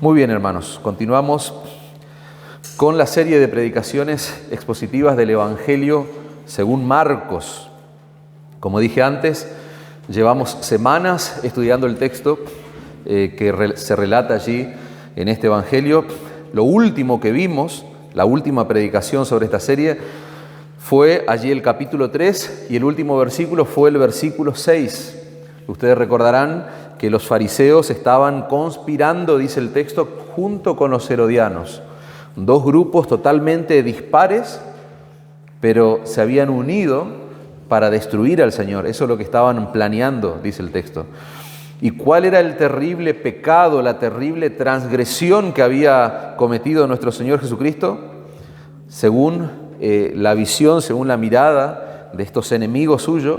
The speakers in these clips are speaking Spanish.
Muy bien, hermanos, continuamos con la serie de predicaciones expositivas del Evangelio según Marcos. Como dije antes, llevamos semanas estudiando el texto que se relata allí en este Evangelio. Lo último que vimos, la última predicación sobre esta serie, fue allí el capítulo 3 y el último versículo fue el versículo 6. Ustedes recordarán que los fariseos estaban conspirando, dice el texto, junto con los herodianos. Dos grupos totalmente dispares, pero se habían unido para destruir al Señor. Eso es lo que estaban planeando, dice el texto. ¿Y cuál era el terrible pecado, la terrible transgresión que había cometido nuestro Señor Jesucristo? Según la visión, según la mirada de estos enemigos suyos,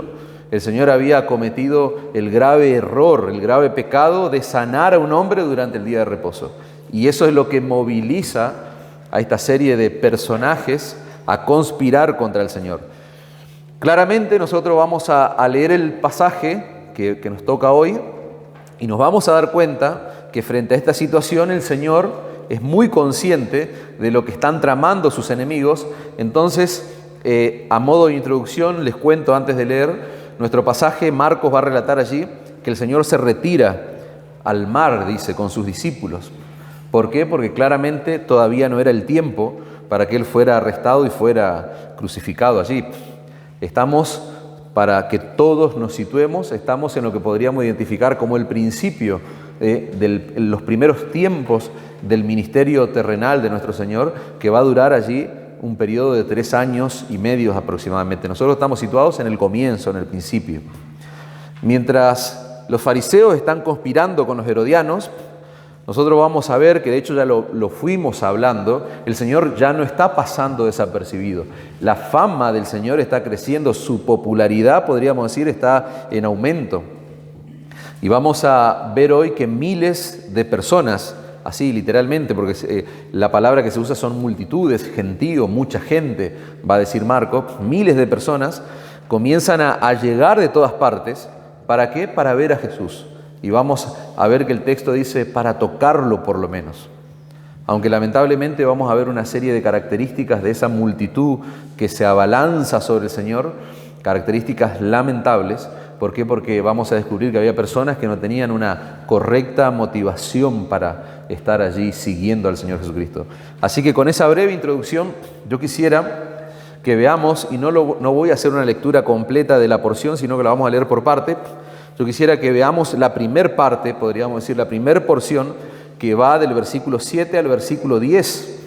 el Señor había cometido el grave error, el grave pecado de sanar a un hombre durante el día de reposo. Y eso es lo que moviliza a esta serie de personajes a conspirar contra el Señor. Claramente nosotros vamos a leer el pasaje que nos toca hoy y nos vamos a dar cuenta que frente a esta situación el Señor es muy consciente de lo que están tramando sus enemigos. Entonces, a modo de introducción, les cuento antes de leer nuestro pasaje. Marcos va a relatar allí que el Señor se retira al mar, dice, con sus discípulos. ¿Por qué? Porque claramente todavía no era el tiempo para que Él fuera arrestado y fuera crucificado allí. Estamos, para que todos nos situemos, estamos en lo que podríamos identificar como el principio de los primeros tiempos del ministerio terrenal de nuestro Señor, que va a durar allí un periodo de 3 años y medio aproximadamente. Nosotros estamos situados en el comienzo, en el principio. Mientras los fariseos están conspirando con los herodianos, nosotros vamos a ver que de hecho ya lo fuimos hablando, el Señor ya no está pasando desapercibido. La fama del Señor está creciendo, su popularidad, podríamos decir, está en aumento. Y vamos a ver hoy que miles de personas, así literalmente, porque la palabra que se usa son multitudes, gentío, mucha gente, va a decir Marcos, miles de personas comienzan a llegar de todas partes. ¿Para qué? Para ver a Jesús. Y vamos a ver que el texto dice para tocarlo por lo menos. Aunque lamentablemente vamos a ver una serie de características de esa multitud que se abalanza sobre el Señor, características lamentables. ¿Por qué? Porque vamos a descubrir que había personas que no tenían una correcta motivación para estar allí siguiendo al Señor Jesucristo. Así que con esa breve introducción yo quisiera que veamos, y no voy a hacer una lectura completa de la porción, sino que la vamos a leer por parte. Yo quisiera que veamos la primer parte, podríamos decir la primera porción, que va del versículo 7 al versículo 10.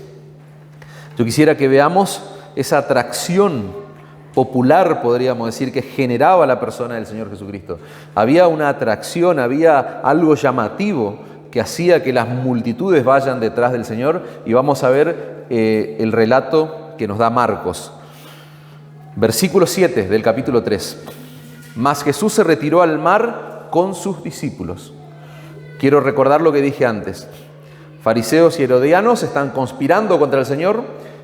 Yo quisiera que veamos esa atracción popular, podríamos decir, que generaba la persona del Señor Jesucristo. Había una atracción, había algo llamativo que hacía que las multitudes vayan detrás del Señor, y vamos a ver el relato que nos da Marcos. Versículo 7 del capítulo 3. Mas Jesús se retiró al mar con sus discípulos. Quiero recordar lo que dije antes. Fariseos y herodianos están conspirando contra el Señor.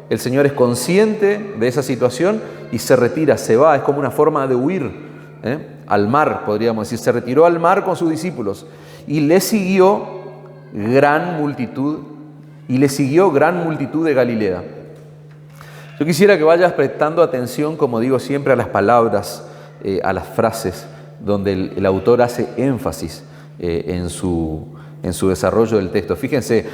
El Señor es consciente de esa situación y se retira, se va. Es como una forma de huir al mar, podríamos decir. Se retiró al mar con sus discípulos y le siguió gran multitud de Galilea. Yo quisiera que vayas prestando atención, como digo siempre, a las palabras, a las frases donde el autor hace énfasis en su desarrollo del texto. Fíjense,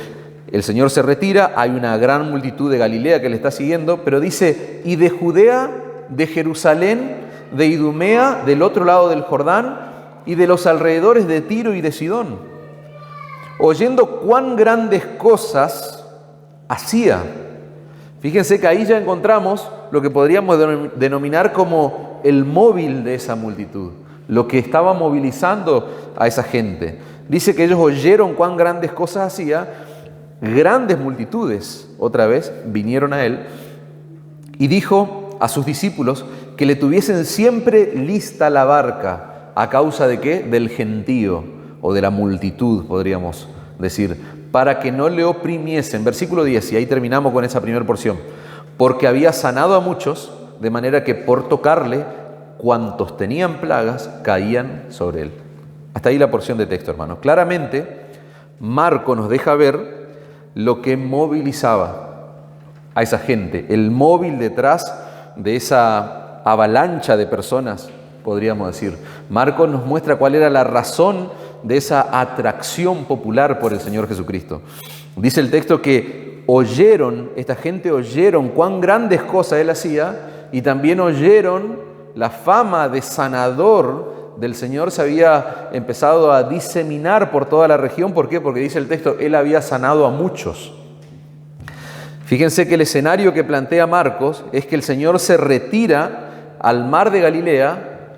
el Señor se retira, hay una gran multitud de Galilea que le está siguiendo, pero dice, y de Judea, de Jerusalén, de Idumea, del otro lado del Jordán, y de los alrededores de Tiro y de Sidón, oyendo cuán grandes cosas hacía. Fíjense que ahí ya encontramos lo que podríamos denominar como el móvil de esa multitud, lo que estaba movilizando a esa gente. Dice que ellos oyeron cuán grandes cosas hacía, grandes multitudes, otra vez, vinieron a él, y dijo a sus discípulos que le tuviesen siempre lista la barca. ¿A causa de qué? Del gentío, o de la multitud, podríamos decir, para que no le oprimiesen. Versículo 10, y ahí terminamos con esa primera porción. Porque había sanado a muchos, de manera que por tocarle, cuantos tenían plagas caían sobre él. Hasta ahí la porción de texto, hermanos. Claramente, Marcos nos deja ver lo que movilizaba a esa gente, el móvil detrás de esa avalancha de personas, podríamos decir. Marcos nos muestra cuál era la razón de esa atracción popular por el Señor Jesucristo. Dice el texto que esta gente oyeron cuán grandes cosas Él hacía y también oyeron la fama de sanador del Señor se había empezado a diseminar por toda la región. ¿Por qué? Porque dice el texto, Él había sanado a muchos. Fíjense que el escenario que plantea Marcos es que el Señor se retira al mar de Galilea,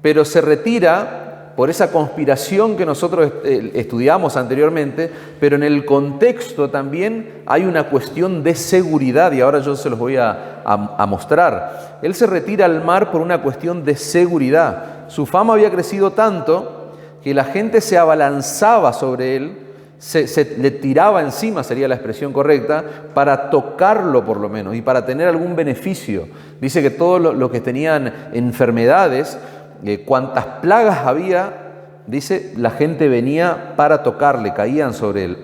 pero se retira por esa conspiración que nosotros estudiamos anteriormente, pero en el contexto también hay una cuestión de seguridad, y ahora yo se los voy a mostrar. Él se retira al mar por una cuestión de seguridad. Su fama había crecido tanto que la gente se abalanzaba sobre él, se le tiraba encima, sería la expresión correcta, para tocarlo por lo menos y para tener algún beneficio. Dice que todos los que tenían enfermedades, cuantas plagas había, dice, la gente venía para tocarle, caían sobre él.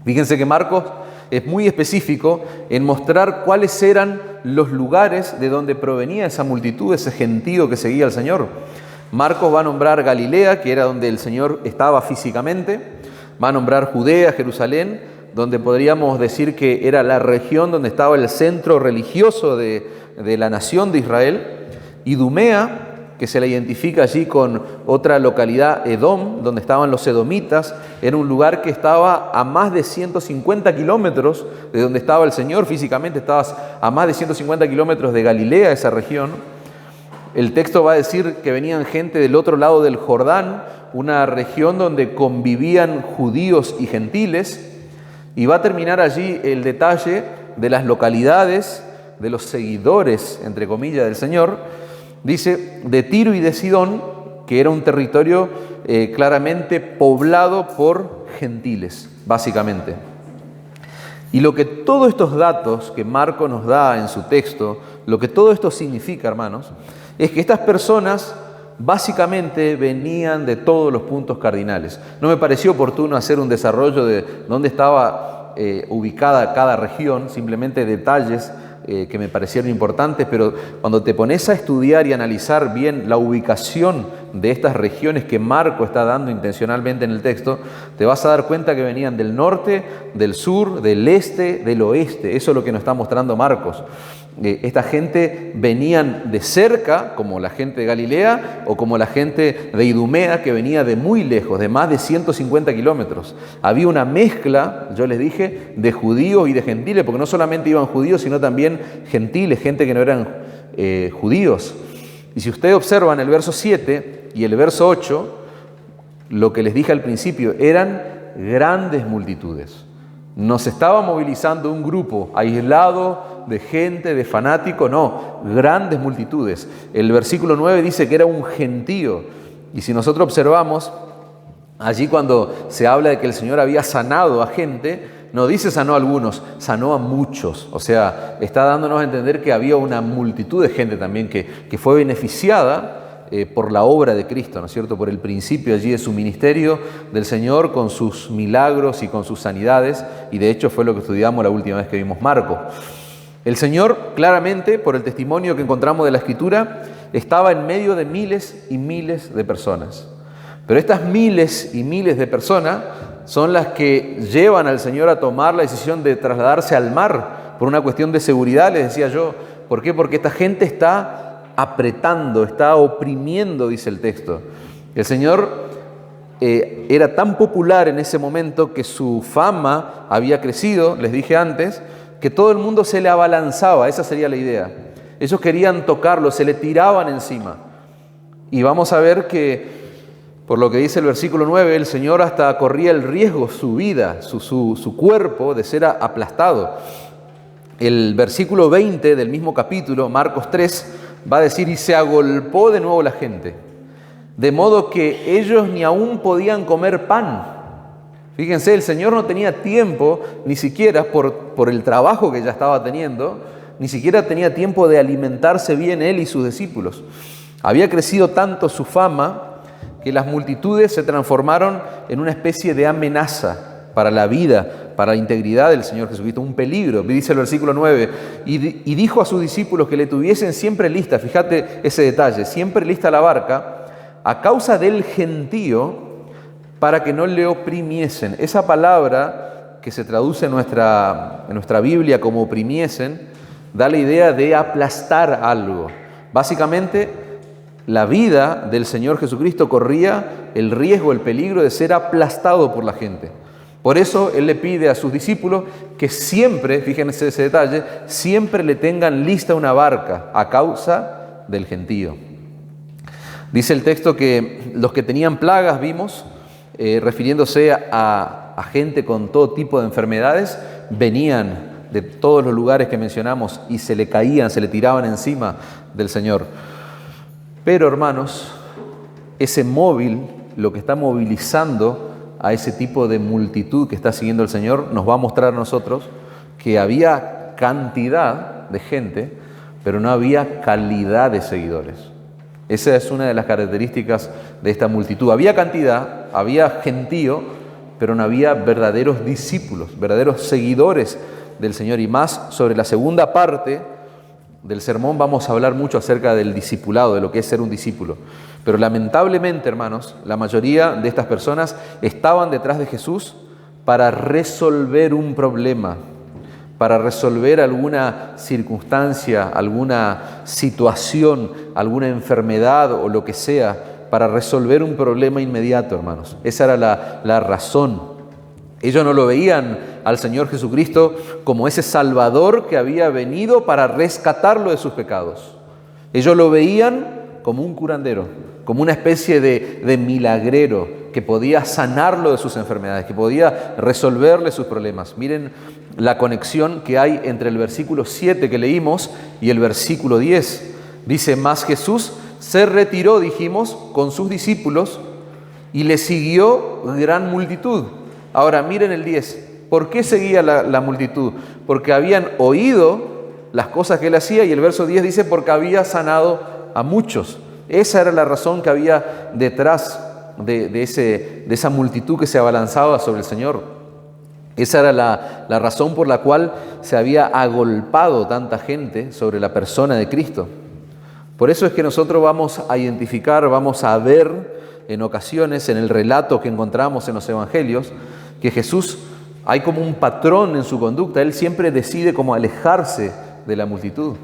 Fíjense que Marcos es muy específico en mostrar cuáles eran los lugares de donde provenía esa multitud, ese gentío que seguía al Señor. Marcos va a nombrar Galilea, que era donde el Señor estaba físicamente, va a nombrar Judea, Jerusalén, donde podríamos decir que era la región donde estaba el centro religioso de la nación de Israel, Idumea, que se la identifica allí con otra localidad, Edom, donde estaban los edomitas. Era un lugar que estaba a más de 150 kilómetros de donde estaba el Señor. Físicamente estabas a más de 150 kilómetros de Galilea, esa región. El texto va a decir que venían gente del otro lado del Jordán, una región donde convivían judíos y gentiles. Y va a terminar allí el detalle de las localidades, de los seguidores, entre comillas, del Señor. Dice, de Tiro y de Sidón, que era un territorio claramente poblado por gentiles, básicamente. Y lo que todos estos datos que Marcos nos da en su texto, lo que todo esto significa, hermanos, es que estas personas básicamente venían de todos los puntos cardinales. No me pareció oportuno hacer un desarrollo de dónde estaba ubicada cada región, simplemente detalles que me parecieron importantes, pero cuando te pones a estudiar y analizar bien la ubicación de estas regiones que Marcos está dando intencionalmente en el texto, te vas a dar cuenta que venían del norte, del sur, del este, del oeste. Eso es lo que nos está mostrando Marcos. Esta gente venían de cerca, como la gente de Galilea, o como la gente de Idumea, que venía de muy lejos, de más de 150 kilómetros. Había una mezcla, yo les dije, de judíos y de gentiles, porque no solamente iban judíos, sino también gentiles, gente que no eran judíos. Y si ustedes observan el verso 7 y el verso 8, lo que les dije al principio, eran grandes multitudes. No se estaba movilizando un grupo aislado de gente, de fanáticos, no, grandes multitudes. El versículo 9 dice que era un gentío. Y si nosotros observamos, allí cuando se habla de que el Señor había sanado a gente, no dice sanó a algunos, sanó a muchos. O sea, está dándonos a entender que había una multitud de gente también que fue beneficiada por la obra de Cristo, ¿no es cierto? Por el principio allí de su ministerio del Señor, con sus milagros y con sus sanidades, y de hecho fue lo que estudiamos la última vez que vimos Marcos. El Señor, claramente, por el testimonio que encontramos de la Escritura, estaba en medio de miles y miles de personas. Pero estas miles y miles de personas son las que llevan al Señor a tomar la decisión de trasladarse al mar por una cuestión de seguridad, les decía yo. ¿Por qué? Porque esta gente está apretando, está oprimiendo, dice el texto. El Señor era tan popular en ese momento que su fama había crecido, les dije antes, que todo el mundo se le abalanzaba. Esa sería la idea. Ellos querían tocarlo, se le tiraban encima. Y vamos a ver que, por lo que dice el versículo 9, el Señor hasta corría el riesgo, su vida, su cuerpo, de ser aplastado. El versículo 20 del mismo capítulo, Marcos 3, va a decir, y se agolpó de nuevo la gente, de modo que ellos ni aún podían comer pan. Fíjense, el Señor no tenía tiempo, ni siquiera por el trabajo que ya estaba teniendo, ni siquiera tenía tiempo de alimentarse bien él y sus discípulos. Había crecido tanto su fama que las multitudes se transformaron en una especie de amenaza para la vida, para la integridad del Señor Jesucristo, un peligro. Dice el versículo 9, y dijo a sus discípulos que le tuviesen siempre lista, fíjate ese detalle, siempre lista la barca, a causa del gentío, para que no le oprimiesen. Esa palabra que se traduce en nuestra Biblia como oprimiesen, da la idea de aplastar algo. Básicamente, la vida del Señor Jesucristo corría el riesgo, el peligro de ser aplastado por la gente. Por eso Él le pide a sus discípulos que siempre, fíjense ese detalle, siempre le tengan lista una barca a causa del gentío. Dice el texto que los que tenían plagas, vimos, refiriéndose a gente con todo tipo de enfermedades, venían de todos los lugares que mencionamos y se le caían, se le tiraban encima del Señor. Pero, hermanos, ese móvil, lo que está movilizando a ese tipo de multitud que está siguiendo al Señor, nos va a mostrar a nosotros que había cantidad de gente, pero no había calidad de seguidores. Esa es una de las características de esta multitud. Había cantidad, había gentío, pero no había verdaderos discípulos, verdaderos seguidores del Señor. Y más sobre la segunda parte del sermón vamos a hablar mucho acerca del discipulado, de lo que es ser un discípulo. Pero lamentablemente, hermanos, la mayoría de estas personas estaban detrás de Jesús para resolver un problema, para resolver alguna circunstancia, alguna situación, alguna enfermedad o lo que sea, para resolver un problema inmediato, hermanos. Esa era la razón. Ellos no lo veían al Señor Jesucristo como ese Salvador que había venido para rescatarlo de sus pecados. Ellos lo veían como un curandero, como una especie de milagrero que podía sanarlo de sus enfermedades, que podía resolverle sus problemas. Miren la conexión que hay entre el versículo 7 que leímos y el versículo 10. Dice, mas Jesús se retiró, dijimos, con sus discípulos y le siguió gran multitud. Ahora miren el 10. ¿Por qué seguía la multitud? Porque habían oído las cosas que él hacía, y el verso 10 dice, porque había sanado a muchos. Esa era la razón que había detrás de esa multitud que se abalanzaba sobre el Señor. Esa era la razón por la cual se había agolpado tanta gente sobre la persona de Cristo. Por eso es que nosotros vamos a identificar, vamos a ver en ocasiones en el relato que encontramos en los evangelios, que Jesús, hay como un patrón en su conducta. Él siempre decide cómo alejarse de la multitud.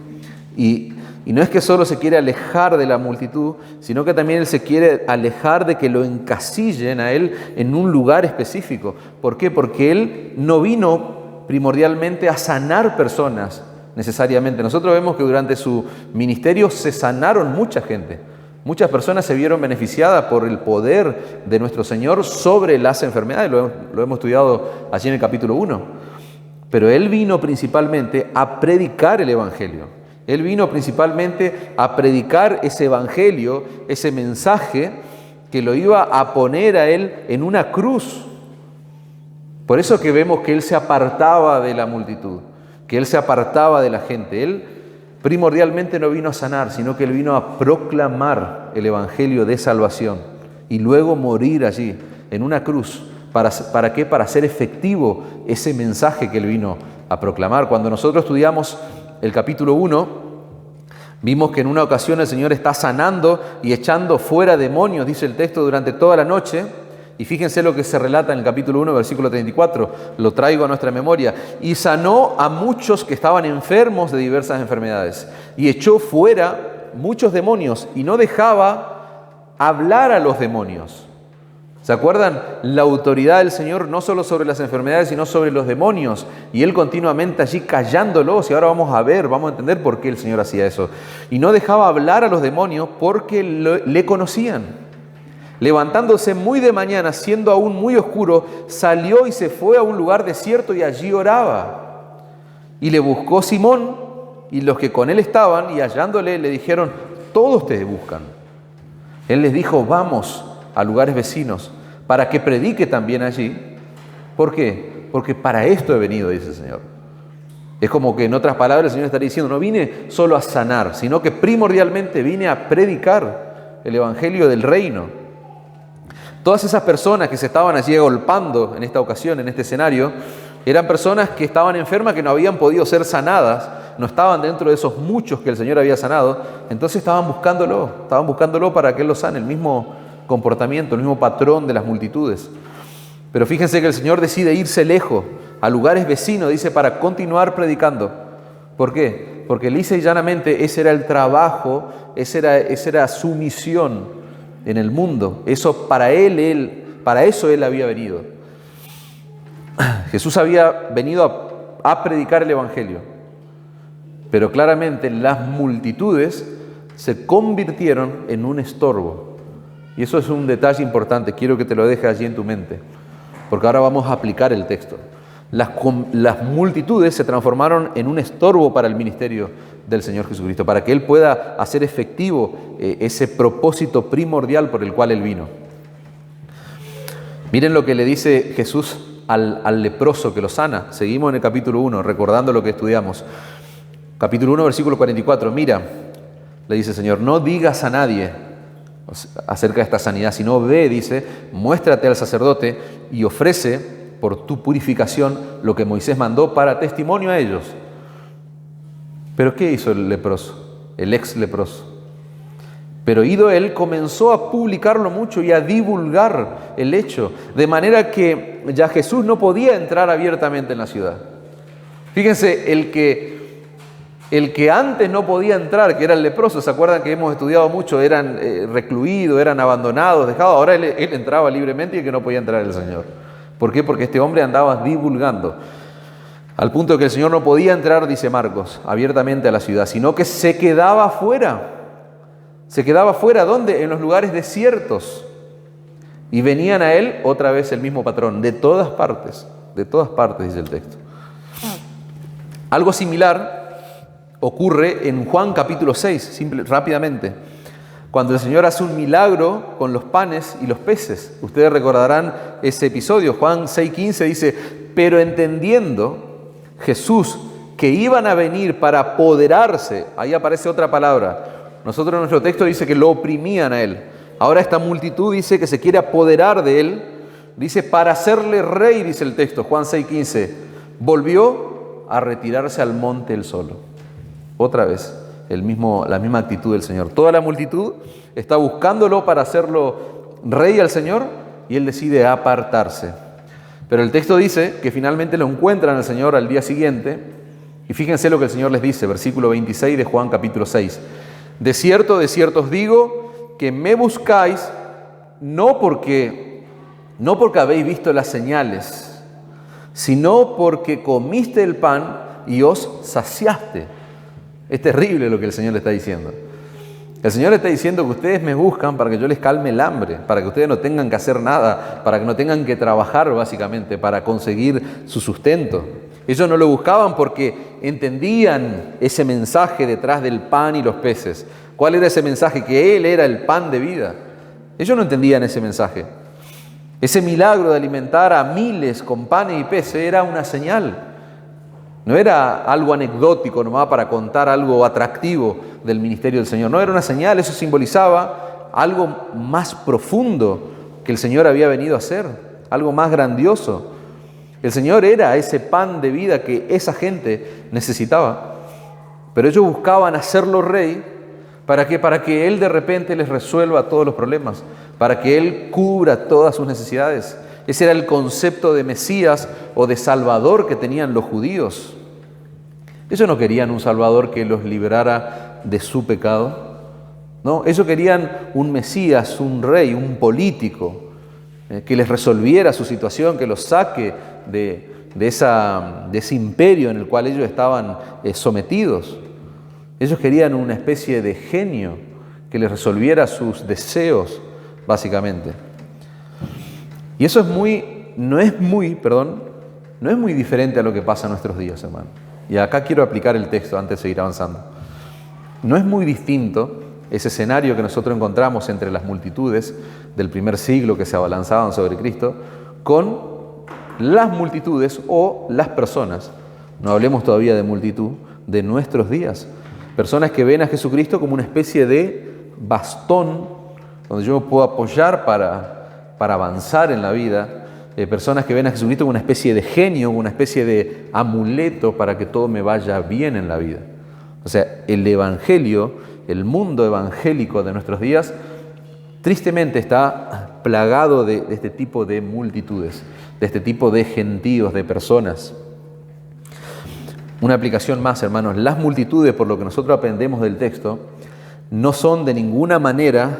Y no es que solo se quiere alejar de la multitud, sino que también Él se quiere alejar de que lo encasillen a Él en un lugar específico. ¿Por qué? Porque Él no vino primordialmente a sanar personas necesariamente. Nosotros vemos que durante su ministerio se sanaron mucha gente. Muchas personas se vieron beneficiadas por el poder de nuestro Señor sobre las enfermedades. Lo hemos estudiado allí en el capítulo 1. Pero Él vino principalmente a predicar el Evangelio. Él vino principalmente a predicar ese Evangelio, ese mensaje que lo iba a poner a Él en una cruz. Por eso que vemos que Él se apartaba de la multitud, que Él se apartaba de la gente. Él primordialmente no vino a sanar, sino que Él vino a proclamar el Evangelio de salvación y luego morir allí en una cruz. ¿Para qué? Para hacer efectivo ese mensaje que Él vino a proclamar. Cuando nosotros estudiamos el capítulo 1, vimos que en una ocasión el Señor está sanando y echando fuera demonios, dice el texto, durante toda la noche. Y fíjense lo que se relata en el capítulo 1, versículo 34, lo traigo a nuestra memoria. Y sanó a muchos que estaban enfermos de diversas enfermedades. Y echó fuera muchos demonios y no dejaba hablar a los demonios. ¿Se acuerdan? La autoridad del Señor no solo sobre las enfermedades, sino sobre los demonios. Y Él continuamente allí callándolos. Y ahora vamos a ver, vamos a entender por qué el Señor hacía eso. Y no dejaba hablar a los demonios porque le conocían. Levantándose muy de mañana, siendo aún muy oscuro, salió y se fue a un lugar desierto y allí oraba. Y le buscó Simón y los que con él estaban, y hallándole le dijeron, todos te buscan. Él les dijo, vamos a lugares vecinos para que predique también allí. ¿Por qué? Porque para esto he venido, dice el Señor. Es como que en otras palabras el Señor estaría diciendo, no vine solo a sanar, sino que primordialmente vine a predicar el Evangelio del reino. Todas esas personas que se estaban allí agolpando en esta ocasión, en este escenario, eran personas que estaban enfermas, que no habían podido ser sanadas, no estaban dentro de esos muchos que el Señor había sanado, entonces estaban buscándolo para que Él los sane, el mismo comportamiento, el mismo patrón de las multitudes. Pero fíjense que el Señor decide irse lejos, a lugares vecinos, dice, para continuar predicando. ¿Por qué? Porque lisa y llanamente ese era el trabajo, esa era su misión en el mundo. Eso para eso Él había venido. Jesús había venido a predicar el Evangelio, pero claramente las multitudes se convirtieron en un estorbo. Y eso es un detalle importante, quiero que te lo dejes allí en tu mente, porque ahora vamos a aplicar el texto. Las multitudes se transformaron en un estorbo para el ministerio del Señor Jesucristo, para que Él pueda hacer efectivo ese propósito primordial por el cual Él vino. Miren lo que le dice Jesús al leproso que lo sana. Seguimos en el capítulo 1, recordando lo que estudiamos. Capítulo 1, versículo 44. Mira, le dice el Señor, no digas a nadie acerca de esta sanidad, sino ve, dice, muéstrate al sacerdote y ofrece por tu purificación lo que Moisés mandó para testimonio a ellos. ¿Pero qué hizo el leproso? El ex leproso. Pero ido él, comenzó a publicarlo mucho y a divulgar el hecho, de manera que ya Jesús no podía entrar abiertamente en la ciudad. Fíjense, el que antes no podía entrar, que era el leproso, ¿se acuerdan que hemos estudiado mucho? Eran recluidos, eran abandonados, dejados. Ahora él entraba libremente y el que no podía entrar el Señor. ¿Por qué? Porque este hombre andaba divulgando. Al punto de que el Señor no podía entrar, dice Marcos, abiertamente a la ciudad, sino que se quedaba afuera. Se quedaba afuera, ¿dónde? En los lugares desiertos. Y venían a él, otra vez el mismo patrón, de todas partes, dice el texto. Algo similar ocurre en Juan capítulo 6, rápidamente, cuando el Señor hace un milagro con los panes y los peces. Ustedes recordarán ese episodio. Juan 6:15 dice, pero entendiendo Jesús que iban a venir para apoderarse, ahí aparece otra palabra. Nosotros en nuestro texto dice que lo oprimían a él. Ahora esta multitud dice que se quiere apoderar de él. Dice para hacerle rey, dice el texto, Juan 6:15. Volvió a retirarse al monte él solo. Otra vez, la misma actitud del Señor. Toda la multitud está buscándolo para hacerlo rey al Señor y él decide apartarse. Pero el texto dice que finalmente lo encuentran al Señor al día siguiente. Y fíjense lo que el Señor les dice, versículo 26 de Juan capítulo 6. De cierto os digo que me buscáis no porque habéis visto las señales, sino porque comiste el pan y os saciaste. Es terrible lo que el Señor le está diciendo. El Señor le está diciendo que ustedes me buscan para que yo les calme el hambre, para que ustedes no tengan que hacer nada, para que no tengan que trabajar básicamente, para conseguir su sustento. Ellos no lo buscaban porque entendían ese mensaje detrás del pan y los peces. ¿Cuál era ese mensaje? Que Él era el pan de vida. Ellos no entendían ese mensaje. Ese milagro de alimentar a miles con panes y peces era una señal. No era algo anecdótico nomás para contar algo atractivo del ministerio del Señor. No, era una señal, eso simbolizaba algo más profundo que el Señor había venido a hacer, algo más grandioso. El Señor era ese pan de vida que esa gente necesitaba. Pero ellos buscaban hacerlo rey. ¿Para qué? Para que Él de repente les resuelva todos los problemas, para que Él cubra todas sus necesidades. Ese era el concepto de Mesías o de Salvador que tenían los judíos. Ellos no querían un Salvador que los liberara de su pecado. No, ellos querían un Mesías, un rey, un político, que les resolviera su situación, que los saque de ese imperio en el cual ellos estaban sometidos. Ellos querían una especie de genio que les resolviera sus deseos, básicamente. Y eso no es muy diferente a lo que pasa en nuestros días, hermano. Y acá quiero aplicar el texto antes de seguir avanzando. No es muy distinto ese escenario que nosotros encontramos entre las multitudes del primer siglo que se abalanzaban sobre Cristo con las multitudes o las personas, no hablemos todavía de multitud, de nuestros días. Personas que ven a Jesucristo como una especie de bastón donde yo me puedo apoyar para avanzar en la vida, personas que ven a Jesucristo como una especie de genio, una especie de amuleto para que todo me vaya bien en la vida. O sea, el evangelio, el mundo evangélico de nuestros días, tristemente está plagado de este tipo de multitudes, de este tipo de gentíos, de personas. Una aplicación más, hermanos, las multitudes, por lo que nosotros aprendemos del texto, no son de ninguna manera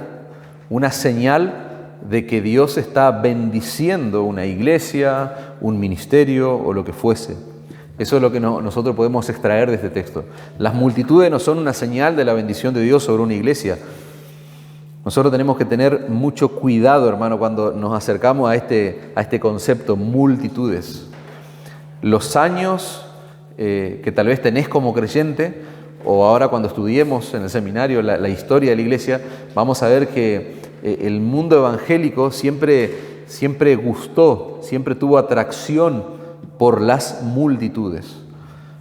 una señal de que Dios está bendiciendo una iglesia, un ministerio o lo que fuese. Eso es lo que nosotros podemos extraer de este texto. Las multitudes no son una señal de la bendición de Dios sobre una iglesia. Nosotros tenemos que tener mucho cuidado, hermano, cuando nos acercamos a este concepto, multitudes. Los años que tal vez tenés como creyente, o ahora cuando estudiemos en el seminario la historia de la iglesia, vamos a ver que el mundo evangélico siempre gustó, siempre tuvo atracción por las multitudes.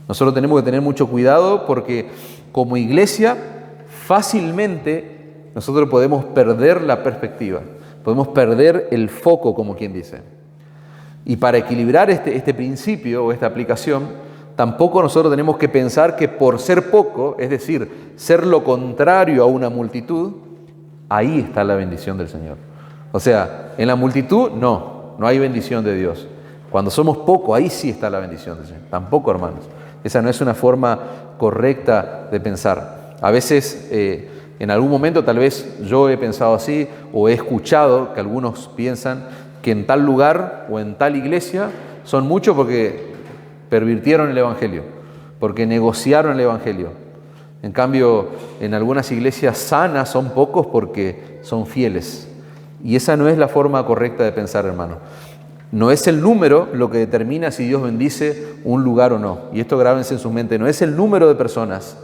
Nosotros tenemos que tener mucho cuidado porque como iglesia fácilmente nosotros podemos perder la perspectiva, podemos perder el foco, como quien dice. Y para equilibrar este principio o esta aplicación, tampoco nosotros tenemos que pensar que por ser poco, es decir, ser lo contrario a una multitud, ahí está la bendición del Señor. O sea, en la multitud no hay bendición de Dios. Cuando somos poco, ahí sí está la bendición del Señor. Tampoco, hermanos. Esa no es una forma correcta de pensar. A veces, en algún momento, tal vez yo he pensado así, o he escuchado que algunos piensan que en tal lugar o en tal iglesia son muchos porque pervirtieron el Evangelio, porque negociaron el Evangelio. En cambio, en algunas iglesias sanas son pocos porque son fieles. Y esa no es la forma correcta de pensar, hermano. No es el número lo que determina si Dios bendice un lugar o no. Y esto grábense en su mente, no es el número de personas.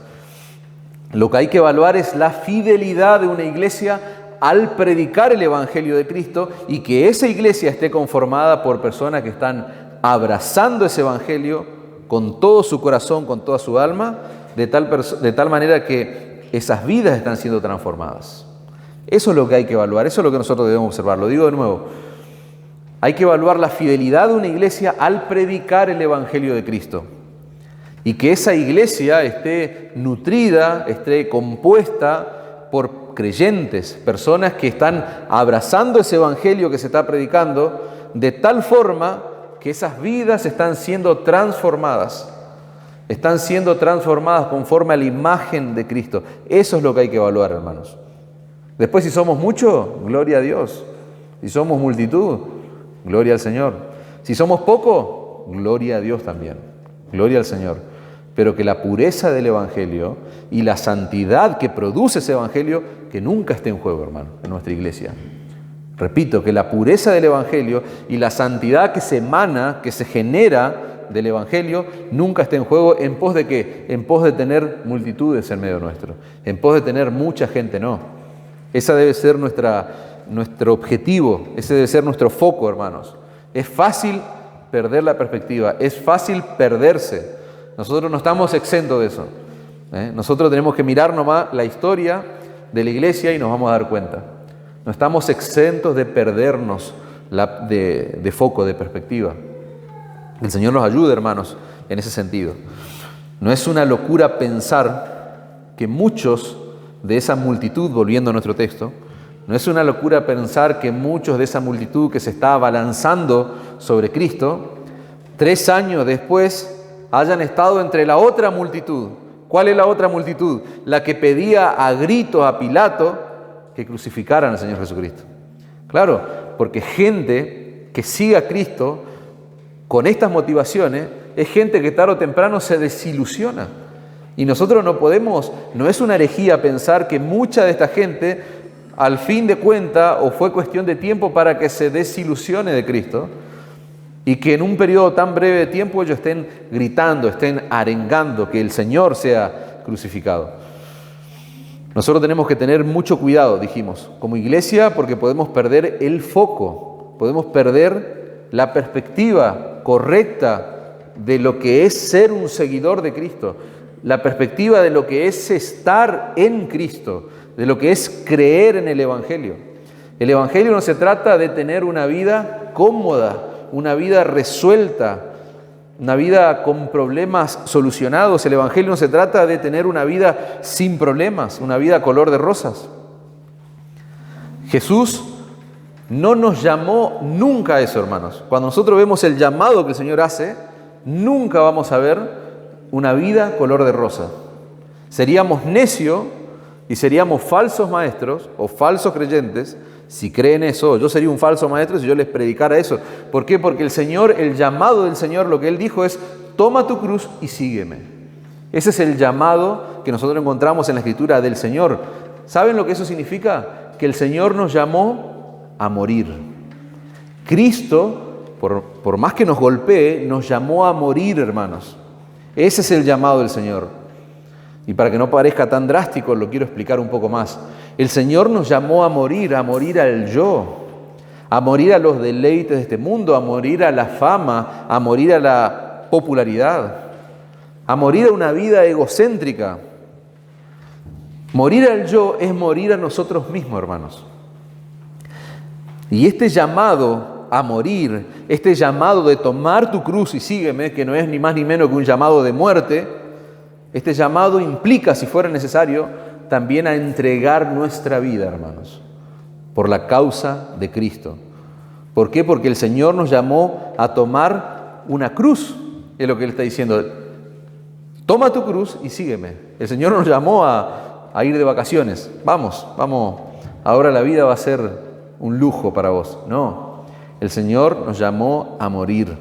Lo que hay que evaluar es la fidelidad de una iglesia al predicar el Evangelio de Cristo y que esa iglesia esté conformada por personas que están abrazando ese Evangelio con todo su corazón, con toda su alma, de tal manera que esas vidas están siendo transformadas. Eso es lo que hay que evaluar, eso es lo que nosotros debemos observar. Lo digo de nuevo, hay que evaluar la fidelidad de una iglesia al predicar el Evangelio de Cristo. Y que esa iglesia esté nutrida, esté compuesta por creyentes, personas que están abrazando ese Evangelio que se está predicando, de tal forma que esas vidas están siendo transformadas conforme a la imagen de Cristo. Eso es lo que hay que evaluar, hermanos. Después, si somos muchos, gloria a Dios. Si somos multitud, gloria al Señor. Si somos poco, gloria a Dios también. Gloria al Señor. Pero que la pureza del Evangelio y la santidad que produce ese Evangelio, que nunca esté en juego, hermano, en nuestra iglesia. Repito, que la pureza del Evangelio y la santidad que se emana, que se genera del Evangelio, nunca esté en juego. ¿En pos de qué? En pos de tener multitudes en medio nuestro. En pos de tener mucha gente, no. Esa debe ser nuestro objetivo, ese debe ser nuestro foco, hermanos. Es fácil perder la perspectiva, es fácil perderse. Nosotros no estamos exentos de eso. Nosotros tenemos que mirar nomás la historia de la iglesia y nos vamos a dar cuenta. No estamos exentos de perdernos de foco, de perspectiva. El Señor nos ayude, hermanos, en ese sentido. No es una locura pensar que muchos de esa multitud, volviendo a nuestro texto, no es una locura pensar que muchos de esa multitud que se está abalanzando sobre Cristo, 3 años después hayan estado entre la otra multitud. ¿Cuál es la otra multitud? La que pedía a gritos a Pilato que crucificaran al Señor Jesucristo. Claro, porque gente que sigue a Cristo con estas motivaciones es gente que tarde o temprano se desilusiona. Y nosotros no es una herejía pensar que mucha de esta gente, al fin de cuentas, o fue cuestión de tiempo para que se desilusione de Cristo, y que en un periodo tan breve de tiempo ellos estén gritando, estén arengando que el Señor sea crucificado. Nosotros tenemos que tener mucho cuidado, dijimos, como iglesia, porque podemos perder el foco, podemos perder la perspectiva correcta de lo que es ser un seguidor de Cristo, la perspectiva de lo que es estar en Cristo, de lo que es creer en el Evangelio. El Evangelio no se trata de tener una vida cómoda, una vida resuelta, una vida con problemas solucionados. El Evangelio no se trata de tener una vida sin problemas, una vida color de rosas. Jesús no nos llamó nunca a eso, hermanos. Cuando nosotros vemos el llamado que el Señor hace, nunca vamos a ver una vida color de rosa. Seríamos necios y seríamos falsos maestros o falsos creyentes si creen eso. Yo sería un falso maestro si yo les predicara eso. ¿Por qué? Porque el llamado del Señor, lo que Él dijo es: toma tu cruz y sígueme. Ese es el llamado que nosotros encontramos en la Escritura del Señor. ¿Saben lo que eso significa? Que el Señor nos llamó a morir. Cristo, por más que nos golpee, nos llamó a morir, hermanos. Ese es el llamado del Señor. Y para que no parezca tan drástico, lo quiero explicar un poco más. El Señor nos llamó a morir al yo, a morir a los deleites de este mundo, a morir a la fama, a morir a la popularidad, a morir a una vida egocéntrica. Morir al yo es morir a nosotros mismos, hermanos. Y este llamado a morir, este llamado de tomar tu cruz y sígueme, que no es ni más ni menos que un llamado de muerte, este llamado implica, si fuera necesario, también a entregar nuestra vida, hermanos, por la causa de Cristo. ¿Por qué? Porque el Señor nos llamó a tomar una cruz, es lo que Él está diciendo. Toma tu cruz y sígueme. El Señor nos llamó a ir de vacaciones. Vamos, ahora la vida va a ser un lujo para vos. No, el Señor nos llamó a morir.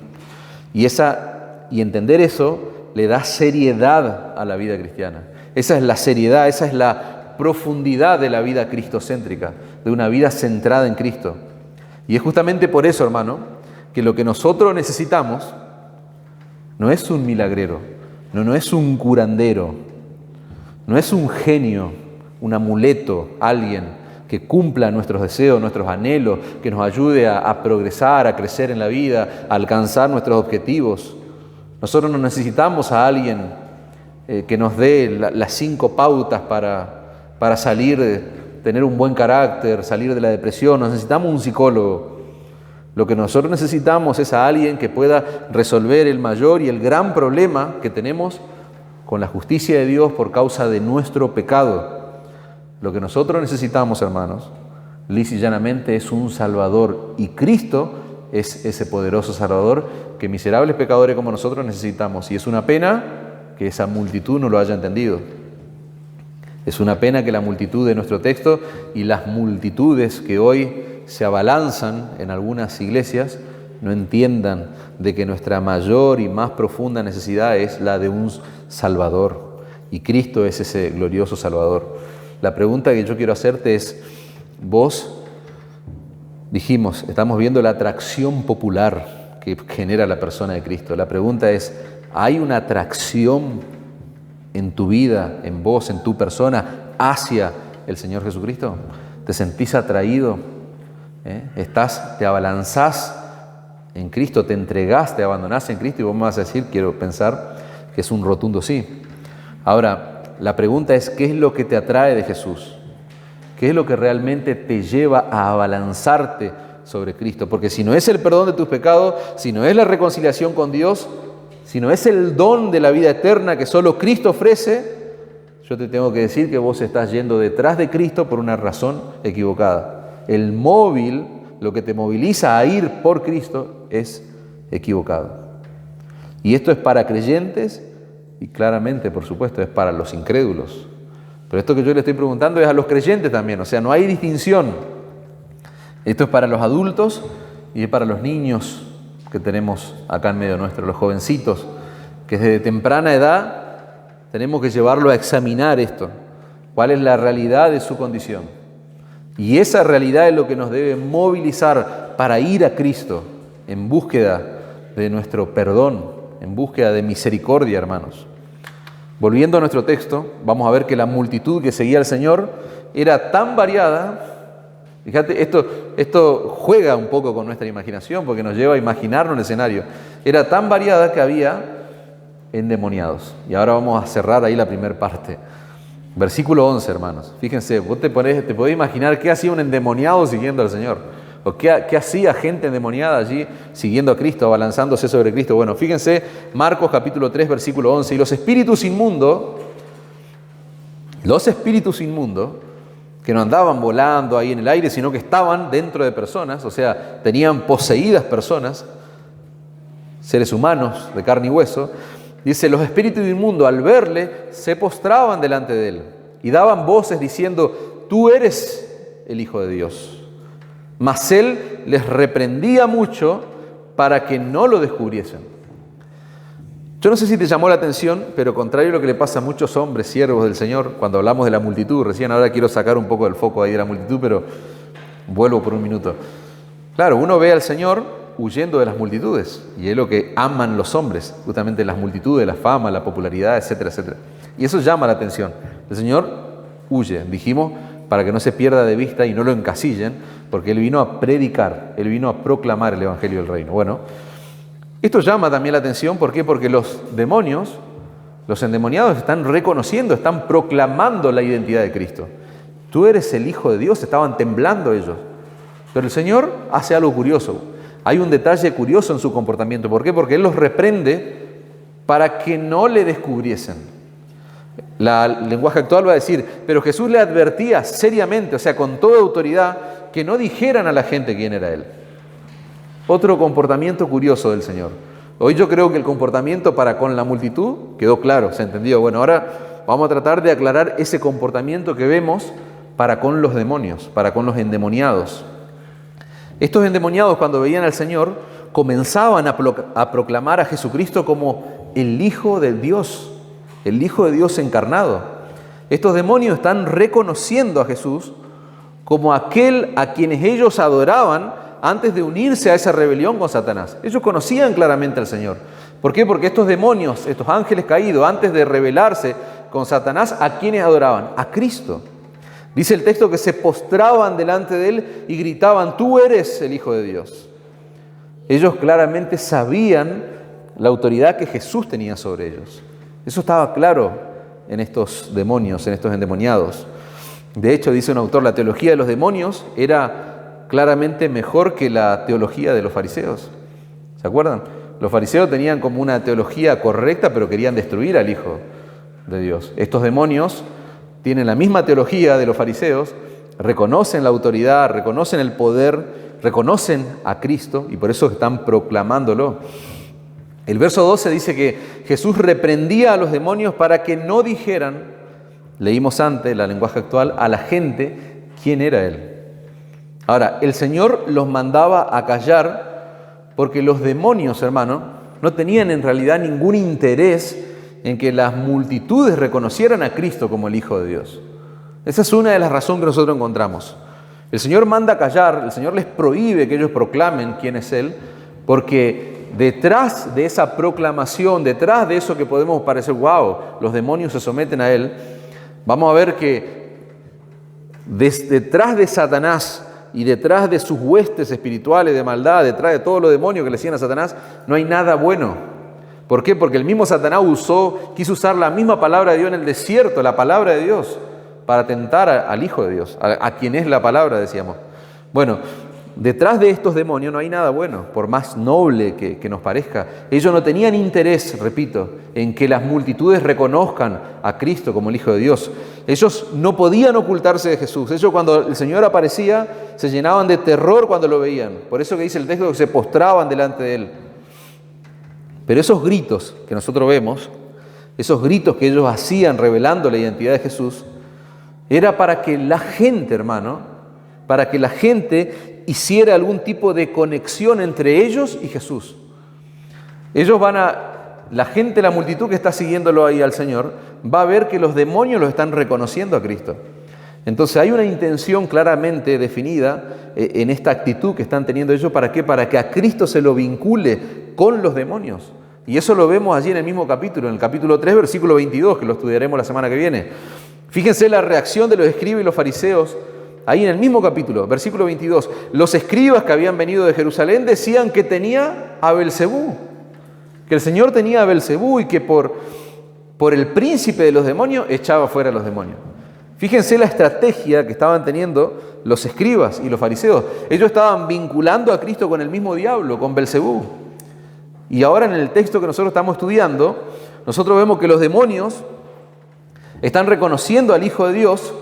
Y entender eso le da seriedad a la vida cristiana. Esa es la seriedad, esa es la profundidad de la vida cristocéntrica, de una vida centrada en Cristo. Y es justamente por eso, hermano, que lo que nosotros necesitamos no es un milagrero, no es un curandero, no es un genio, un amuleto, alguien que cumpla nuestros deseos, nuestros anhelos, que nos ayude a progresar, a crecer en la vida, a alcanzar nuestros objetivos. Nosotros no necesitamos a alguien que nos dé las 5 pautas para salir, tener un buen carácter, salir de la depresión. No necesitamos un psicólogo. Lo que nosotros necesitamos es a alguien que pueda resolver el mayor y el gran problema que tenemos con la justicia de Dios por causa de nuestro pecado. Lo que nosotros necesitamos, hermanos, lisa y llanamente, es un Salvador. Y Cristo es ese poderoso Salvador que miserables pecadores como nosotros necesitamos. Y es una pena que esa multitud no lo haya entendido. Es una pena que la multitud de nuestro texto y las multitudes que hoy se abalanzan en algunas iglesias no entiendan de que nuestra mayor y más profunda necesidad es la de un Salvador. Y Cristo es ese glorioso Salvador. La pregunta que yo quiero hacerte es: vos, dijimos, estamos viendo la atracción popular que genera la persona de Cristo. La pregunta es: ¿hay una atracción en tu vida, en vos, en tu persona, hacia el Señor Jesucristo? ¿Te sentís atraído? ¿Te abalanzás en Cristo? ¿Te entregás, te abandonás en Cristo? Y vos me vas a decir, quiero pensar, que es un rotundo sí. Ahora, la pregunta es: ¿qué es lo que te atrae de Jesús? ¿Qué es lo que realmente te lleva a abalanzarte sobre Cristo? Porque si no es el perdón de tus pecados, si no es la reconciliación con Dios, si no es el don de la vida eterna que solo Cristo ofrece, yo te tengo que decir que vos estás yendo detrás de Cristo por una razón equivocada. El móvil, lo que te moviliza a ir por Cristo, es equivocado. Y esto es para creyentes y claramente, por supuesto, es para los incrédulos. Pero esto que yo le estoy preguntando es a los creyentes también, o sea, no hay distinción. Esto es para los adultos y es para los niños que tenemos acá en medio nuestro, los jovencitos, que desde temprana edad tenemos que llevarlo a examinar esto. ¿Cuál es la realidad de su condición? Y esa realidad es lo que nos debe movilizar para ir a Cristo en búsqueda de nuestro perdón, en búsqueda de misericordia, hermanos. Volviendo a nuestro texto, vamos a ver que la multitud que seguía al Señor era tan variada. Fíjate, esto juega un poco con nuestra imaginación porque nos lleva a imaginarnos el escenario. Era tan variada que había endemoniados. Y ahora vamos a cerrar ahí la primera parte. Versículo 11, hermanos. Fíjense, vos te podés imaginar qué hacía un endemoniado siguiendo al Señor. ¿O qué hacía gente endemoniada allí siguiendo a Cristo, abalanzándose sobre Cristo? Bueno, fíjense, Marcos capítulo 3, versículo 11. Y los espíritus inmundos, que no andaban volando ahí en el aire, sino que estaban dentro de personas, o sea, tenían poseídas personas, seres humanos de carne y hueso. Dice, los espíritus inmundos al verle se postraban delante de él y daban voces diciendo, tú eres el Hijo de Dios. Mas él les reprendía mucho para que no lo descubriesen. Yo no sé si te llamó la atención, pero contrario a lo que le pasa a muchos hombres, siervos del Señor, cuando hablamos de la multitud, recién ahora quiero sacar un poco del foco ahí de la multitud, pero vuelvo por un minuto. Claro, uno ve al Señor huyendo de las multitudes, y es lo que aman los hombres, justamente las multitudes, la fama, la popularidad, etcétera, etcétera. Y eso llama la atención. El Señor huye, dijimos, para que no se pierda de vista y no lo encasillen, porque Él vino a predicar, Él vino a proclamar el Evangelio del Reino. Bueno, esto llama también la atención, ¿por qué? Porque los demonios, los endemoniados están reconociendo, están proclamando la identidad de Cristo. Tú eres el Hijo de Dios, estaban temblando ellos. Pero el Señor hace algo curioso. Hay un detalle curioso en su comportamiento. ¿Por qué? Porque Él los reprende para que no le descubriesen. El lenguaje actual va a decir, pero Jesús le advertía seriamente, o sea, con toda autoridad, que no dijeran a la gente quién era Él. Otro comportamiento curioso del Señor. Hoy yo creo que el comportamiento para con la multitud quedó claro, se entendió. Bueno, ahora vamos a tratar de aclarar ese comportamiento que vemos para con los demonios, para con los endemoniados. Estos endemoniados, cuando veían al Señor, comenzaban a proclamar a Jesucristo como el Hijo de Dios, el Hijo de Dios encarnado. Estos demonios están reconociendo a Jesús como aquel a quienes ellos adoraban antes de unirse a esa rebelión con Satanás. Ellos conocían claramente al Señor. ¿Por qué? Porque estos demonios, estos ángeles caídos, antes de rebelarse con Satanás, ¿a quiénes adoraban? A Cristo. Dice el texto que se postraban delante de Él y gritaban, tú eres el Hijo de Dios. Ellos claramente sabían la autoridad que Jesús tenía sobre ellos. Eso estaba claro en estos demonios, en estos endemoniados. De hecho, dice un autor, la teología de los demonios era claramente mejor que la teología de los fariseos. ¿Se acuerdan? Los fariseos tenían como una teología correcta, pero querían destruir al Hijo de Dios. Estos demonios tienen la misma teología de los fariseos, reconocen la autoridad, reconocen el poder, reconocen a Cristo y por eso están proclamándolo. El verso 12 dice que Jesús reprendía a los demonios para que no dijeran, leímos antes la lenguaje actual, a la gente quién era Él. Ahora, el Señor los mandaba a callar porque los demonios, hermano, no tenían en realidad ningún interés en que las multitudes reconocieran a Cristo como el Hijo de Dios. Esa es una de las razones que nosotros encontramos. El Señor manda a callar, el Señor les prohíbe que ellos proclamen quién es Él, porque detrás de esa proclamación, detrás de eso que podemos parecer, wow, los demonios se someten a Él, vamos a ver que detrás de Satanás y detrás de sus huestes espirituales de maldad, detrás de todos los demonios que le siguen a Satanás, no hay nada bueno. ¿Por qué? Porque el mismo Satanás quiso usar la misma palabra de Dios en el desierto, la palabra de Dios, para tentar al Hijo de Dios, a quien es la palabra, decíamos. Bueno, detrás de estos demonios no hay nada bueno, por más noble que nos parezca. Ellos no tenían interés, repito, en que las multitudes reconozcan a Cristo como el Hijo de Dios. Ellos no podían ocultarse de Jesús. Ellos, cuando el Señor aparecía, se llenaban de terror cuando lo veían. Por eso que dice el texto que se postraban delante de Él. Pero esos gritos que nosotros vemos, esos gritos que ellos hacían revelando la identidad de Jesús, era para que la gente, hermano, para que la gente hiciera algún tipo de conexión entre ellos y Jesús. La gente, la multitud que está siguiéndolo ahí al Señor, va a ver que los demonios los están reconociendo a Cristo. Entonces hay una intención claramente definida en esta actitud que están teniendo ellos. ¿Para qué? Para que a Cristo se lo vincule con los demonios. Y eso lo vemos allí en el mismo capítulo, en el capítulo 3, versículo 22, que lo estudiaremos la semana que viene. Fíjense la reacción de los escribas y los fariseos, ahí en el mismo capítulo, versículo 22. Los escribas que habían venido de Jerusalén decían que tenía a Belcebú, que el Señor tenía a Belcebú y que por por el príncipe de los demonios, echaba fuera a los demonios. Fíjense la estrategia que estaban teniendo los escribas y los fariseos. Ellos estaban vinculando a Cristo con el mismo diablo, con Belcebú. Y ahora en el texto que nosotros estamos estudiando, nosotros vemos que los demonios están reconociendo al Hijo de Dios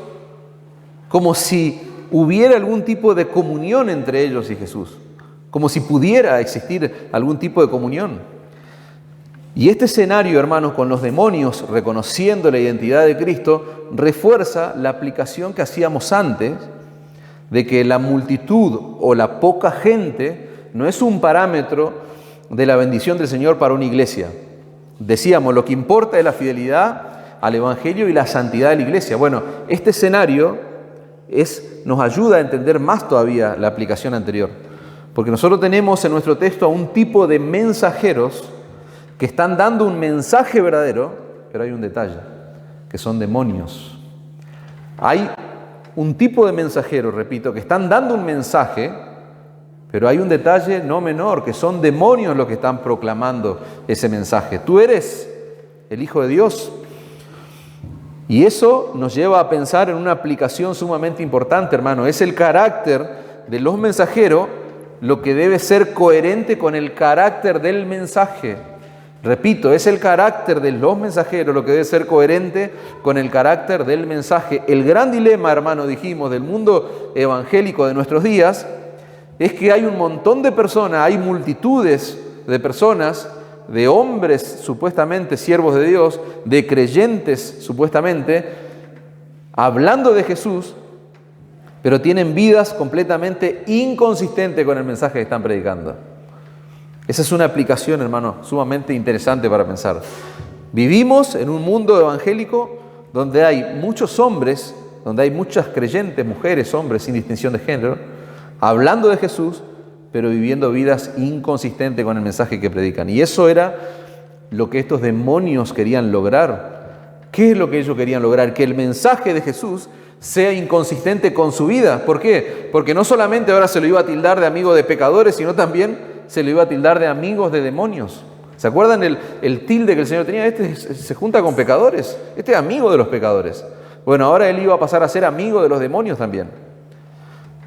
como si hubiera algún tipo de comunión entre ellos y Jesús, como si pudiera existir algún tipo de comunión. Y este escenario, hermanos, con los demonios reconociendo la identidad de Cristo, refuerza la aplicación que hacíamos antes de que la multitud o la poca gente no es un parámetro de la bendición del Señor para una iglesia. Decíamos, lo que importa es la fidelidad al Evangelio y la santidad de la iglesia. Bueno, este escenario nos ayuda a entender más todavía la aplicación anterior. Porque nosotros tenemos en nuestro texto a un tipo de mensajeros que están dando un mensaje verdadero, pero hay un detalle, que son demonios. Hay un tipo de mensajeros, repito, que están dando un mensaje, pero hay un detalle no menor, que son demonios los que están proclamando ese mensaje. Tú eres el Hijo de Dios. Y eso nos lleva a pensar en una aplicación sumamente importante, hermano. Es el carácter de los mensajeros lo que debe ser coherente con el carácter del mensaje. Repito, es el carácter de los mensajeros lo que debe ser coherente con el carácter del mensaje. El gran dilema, hermano, dijimos, del mundo evangélico de nuestros días, es que hay un montón de personas, hay multitudes de personas, de hombres supuestamente siervos de Dios, de creyentes supuestamente, hablando de Jesús, pero tienen vidas completamente inconsistentes con el mensaje que están predicando. Esa es una aplicación, hermano, sumamente interesante para pensar. Vivimos en un mundo evangélico donde hay muchos hombres, donde hay muchas creyentes, mujeres, hombres, sin distinción de género, hablando de Jesús, pero viviendo vidas inconsistentes con el mensaje que predican. Y eso era lo que estos demonios querían lograr. ¿Qué es lo que ellos querían lograr? Que el mensaje de Jesús sea inconsistente con su vida. ¿Por qué? Porque no solamente ahora se lo iba a tildar de amigo de pecadores, sino también se lo iba a tildar de amigos de demonios. ¿Se acuerdan el tilde que el Señor tenía? Este se junta con pecadores, este es amigo de los pecadores. Bueno, ahora él iba a pasar a ser amigo de los demonios también.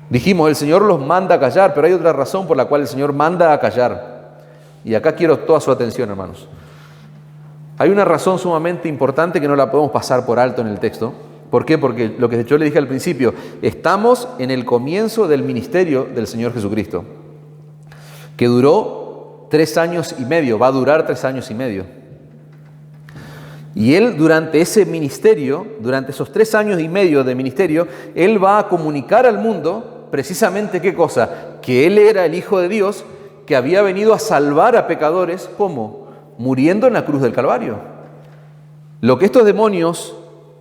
Dijimos, el Señor los manda a callar, pero hay otra razón por la cual el Señor manda a callar. Y acá quiero toda su atención, hermanos. Hay una razón sumamente importante que no la podemos pasar por alto en el texto. ¿Por qué? Porque lo que yo le dije al principio, estamos en el comienzo del ministerio del Señor Jesucristo, que duró 3 años y medio, va a durar 3 años y medio. Y Él durante ese ministerio, durante esos 3 años y medio de ministerio, Él va a comunicar al mundo precisamente ¿qué cosa? Que Él era el Hijo de Dios, que había venido a salvar a pecadores, ¿cómo? Muriendo en la cruz del Calvario. Lo que estos demonios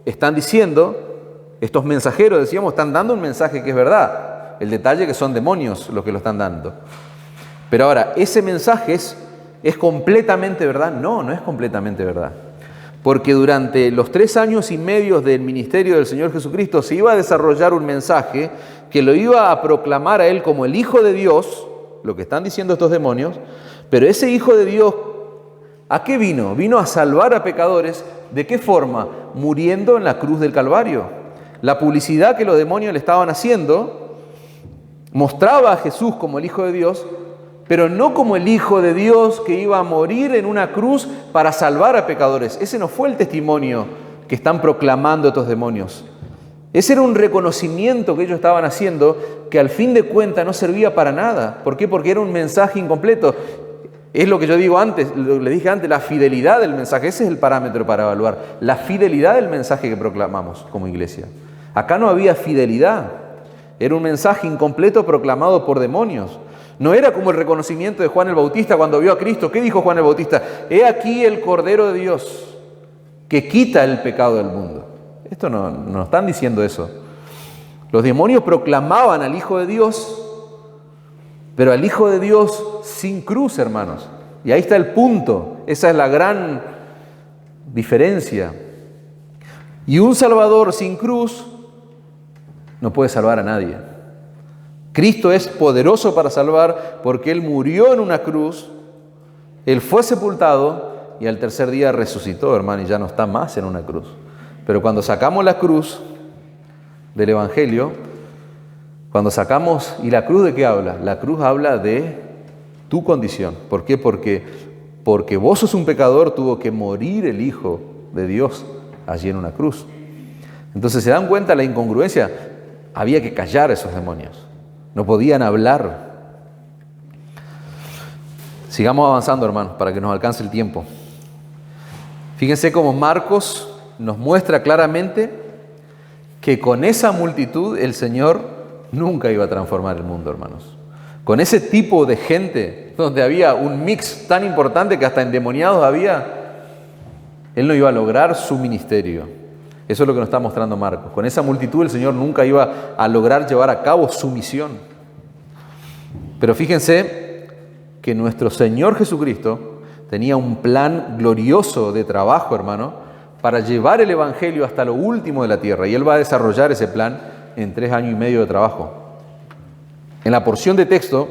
están diciendo, estos mensajeros, decíamos, están dando un mensaje que es verdad. El detalle es que son demonios los que lo están dando. Pero ahora, ¿ese mensaje es completamente verdad? No, no es completamente verdad. Porque durante los 3 años y medio del ministerio del Señor Jesucristo se iba a desarrollar un mensaje que lo iba a proclamar a Él como el Hijo de Dios, lo que están diciendo estos demonios, pero ese Hijo de Dios, ¿a qué vino? Vino a salvar a pecadores. ¿De qué forma? Muriendo en la cruz del Calvario. La publicidad que los demonios le estaban haciendo mostraba a Jesús como el Hijo de Dios, pero no como el Hijo de Dios que iba a morir en una cruz para salvar a pecadores. Ese no fue el testimonio que están proclamando estos demonios. Ese era un reconocimiento que ellos estaban haciendo que al fin de cuentas no servía para nada. ¿Por qué? Porque era un mensaje incompleto. Es lo que yo digo antes, le dije antes, la fidelidad del mensaje. Ese es el parámetro para evaluar. La fidelidad del mensaje que proclamamos como iglesia. Acá no había fidelidad. Era un mensaje incompleto proclamado por demonios. No era como el reconocimiento de Juan el Bautista cuando vio a Cristo. ¿Qué dijo Juan el Bautista? He aquí el Cordero de Dios que quita el pecado del mundo. Esto no están diciendo eso. Los demonios proclamaban al Hijo de Dios, pero al Hijo de Dios sin cruz, hermanos. Y ahí está el punto. Esa es la gran diferencia. Y un Salvador sin cruz no puede salvar a nadie. Cristo es poderoso para salvar porque Él murió en una cruz, Él fue sepultado y al tercer día resucitó, hermano, y ya no está más en una cruz. Pero cuando sacamos la cruz del Evangelio, cuando sacamos, ¿y la cruz de qué habla? La cruz habla de tu condición. ¿Por qué? Porque vos sos un pecador, tuvo que morir el Hijo de Dios allí en una cruz. Entonces, ¿se dan cuenta la incongruencia? Había que callar a esos demonios. No podían hablar. Sigamos avanzando, hermanos, para que nos alcance el tiempo. Fíjense cómo Marcos nos muestra claramente que con esa multitud el Señor nunca iba a transformar el mundo, hermanos. Con ese tipo de gente, donde había un mix tan importante que hasta endemoniados había, Él no iba a lograr su ministerio. Eso es lo que nos está mostrando Marcos. Con esa multitud el Señor nunca iba a lograr llevar a cabo su misión. Pero fíjense que nuestro Señor Jesucristo tenía un plan glorioso de trabajo, hermano, para llevar el Evangelio hasta lo último de la tierra. Y Él va a desarrollar ese plan en 3 años y medio de trabajo. En la porción de texto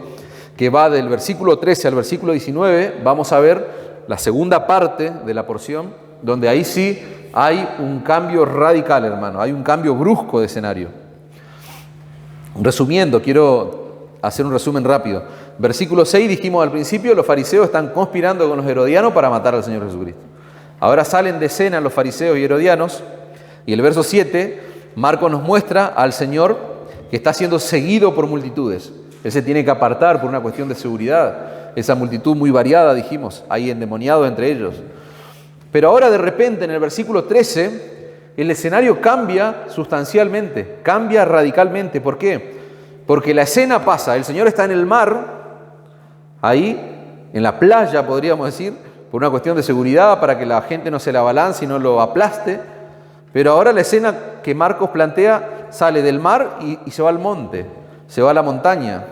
que va del versículo 13 al versículo 19, vamos a ver la segunda parte de la porción, donde ahí sí hay un cambio radical, hermano, hay un cambio brusco de escenario. Resumiendo, quiero hacer un resumen rápido. Versículo 6, dijimos al principio, los fariseos están conspirando con los herodianos para matar al Señor Jesucristo. Ahora salen de escena los fariseos y herodianos, y el verso 7, Marcos nos muestra al Señor que está siendo seguido por multitudes. Él se tiene que apartar por una cuestión de seguridad. Esa multitud muy variada, dijimos, hay endemoniados entre ellos. Pero ahora de repente en el versículo 13, el escenario cambia sustancialmente, cambia radicalmente. ¿Por qué? Porque la escena pasa, el Señor está en el mar, ahí, en la playa podríamos decir, por una cuestión de seguridad, para que la gente no se le abalance y no lo aplaste. Pero ahora la escena que Marcos plantea sale del mar y se va al monte, se va a la montaña.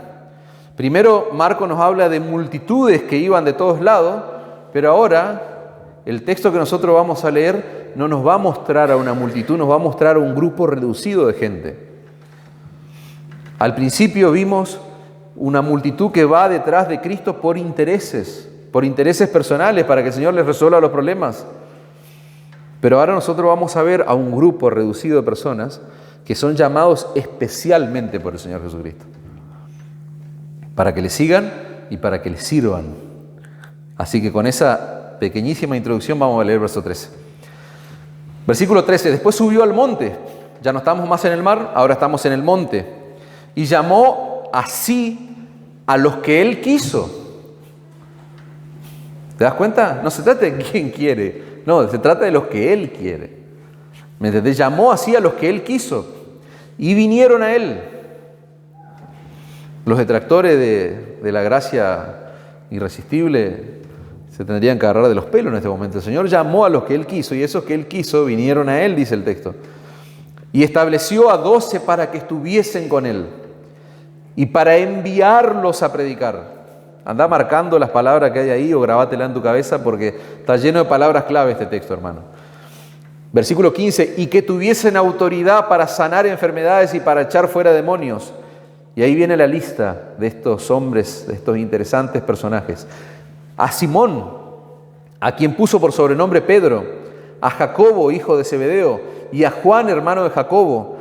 Primero Marcos nos habla de multitudes que iban de todos lados, pero ahora el texto que nosotros vamos a leer no nos va a mostrar a una multitud, nos va a mostrar a un grupo reducido de gente. Al principio vimos una multitud que va detrás de Cristo por intereses personales, para que el Señor les resuelva los problemas. Pero ahora nosotros vamos a ver a un grupo reducido de personas que son llamados especialmente por el Señor Jesucristo, para que le sigan y para que le sirvan. Así que con esa pequeñísima introducción vamos a leer el verso 13. Versículo 13, después subió al monte, ya no estamos más en el mar, ahora estamos en el monte, y llamó así a los que Él quiso. ¿Te das cuenta? No se trata de quién quiere, no, se trata de los que Él quiere. ¿Me entendés? Llamó así a los que Él quiso y vinieron a Él. Los detractores de la gracia irresistible se tendrían que agarrar de los pelos en este momento. El Señor llamó a los que Él quiso y esos que Él quiso vinieron a Él, dice el texto. Y estableció a 12 para que estuviesen con Él y para enviarlos a predicar. Andá marcando las palabras que hay ahí o grabátela en tu cabeza porque está lleno de palabras clave este texto, hermano. Versículo 15, y que tuviesen autoridad para sanar enfermedades y para echar fuera demonios. Y ahí viene la lista de estos hombres, de estos interesantes personajes. A Simón, a quien puso por sobrenombre Pedro, a Jacobo, hijo de Zebedeo, y a Juan, hermano de Jacobo,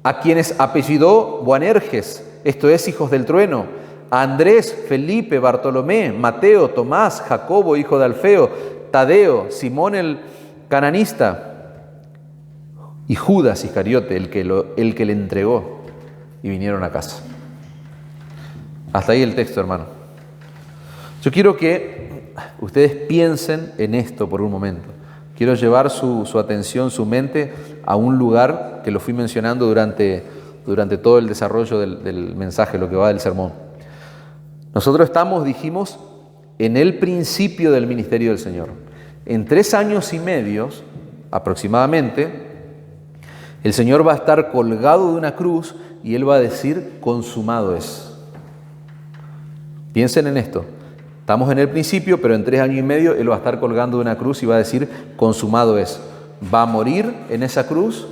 a quienes apellidó Boanerges, esto es, hijos del trueno, a Andrés, Felipe, Bartolomé, Mateo, Tomás, Jacobo, hijo de Alfeo, Tadeo, Simón el cananista y Judas Iscariote, el que le entregó, y vinieron a casa. Hasta ahí el texto, hermano. Yo quiero que ustedes piensen en esto por un momento. Quiero llevar su atención, su mente a un lugar que lo fui mencionando durante todo el desarrollo del mensaje, lo que va del sermón. Nosotros estamos, dijimos, en el principio del ministerio del Señor. En 3 años y medio, aproximadamente, el Señor va a estar colgado de una cruz y Él va a decir, consumado es. Piensen en esto. Estamos en el principio, pero en 3 años y medio Él va a estar colgando de una cruz y va a decir, consumado es. Va a morir en esa cruz.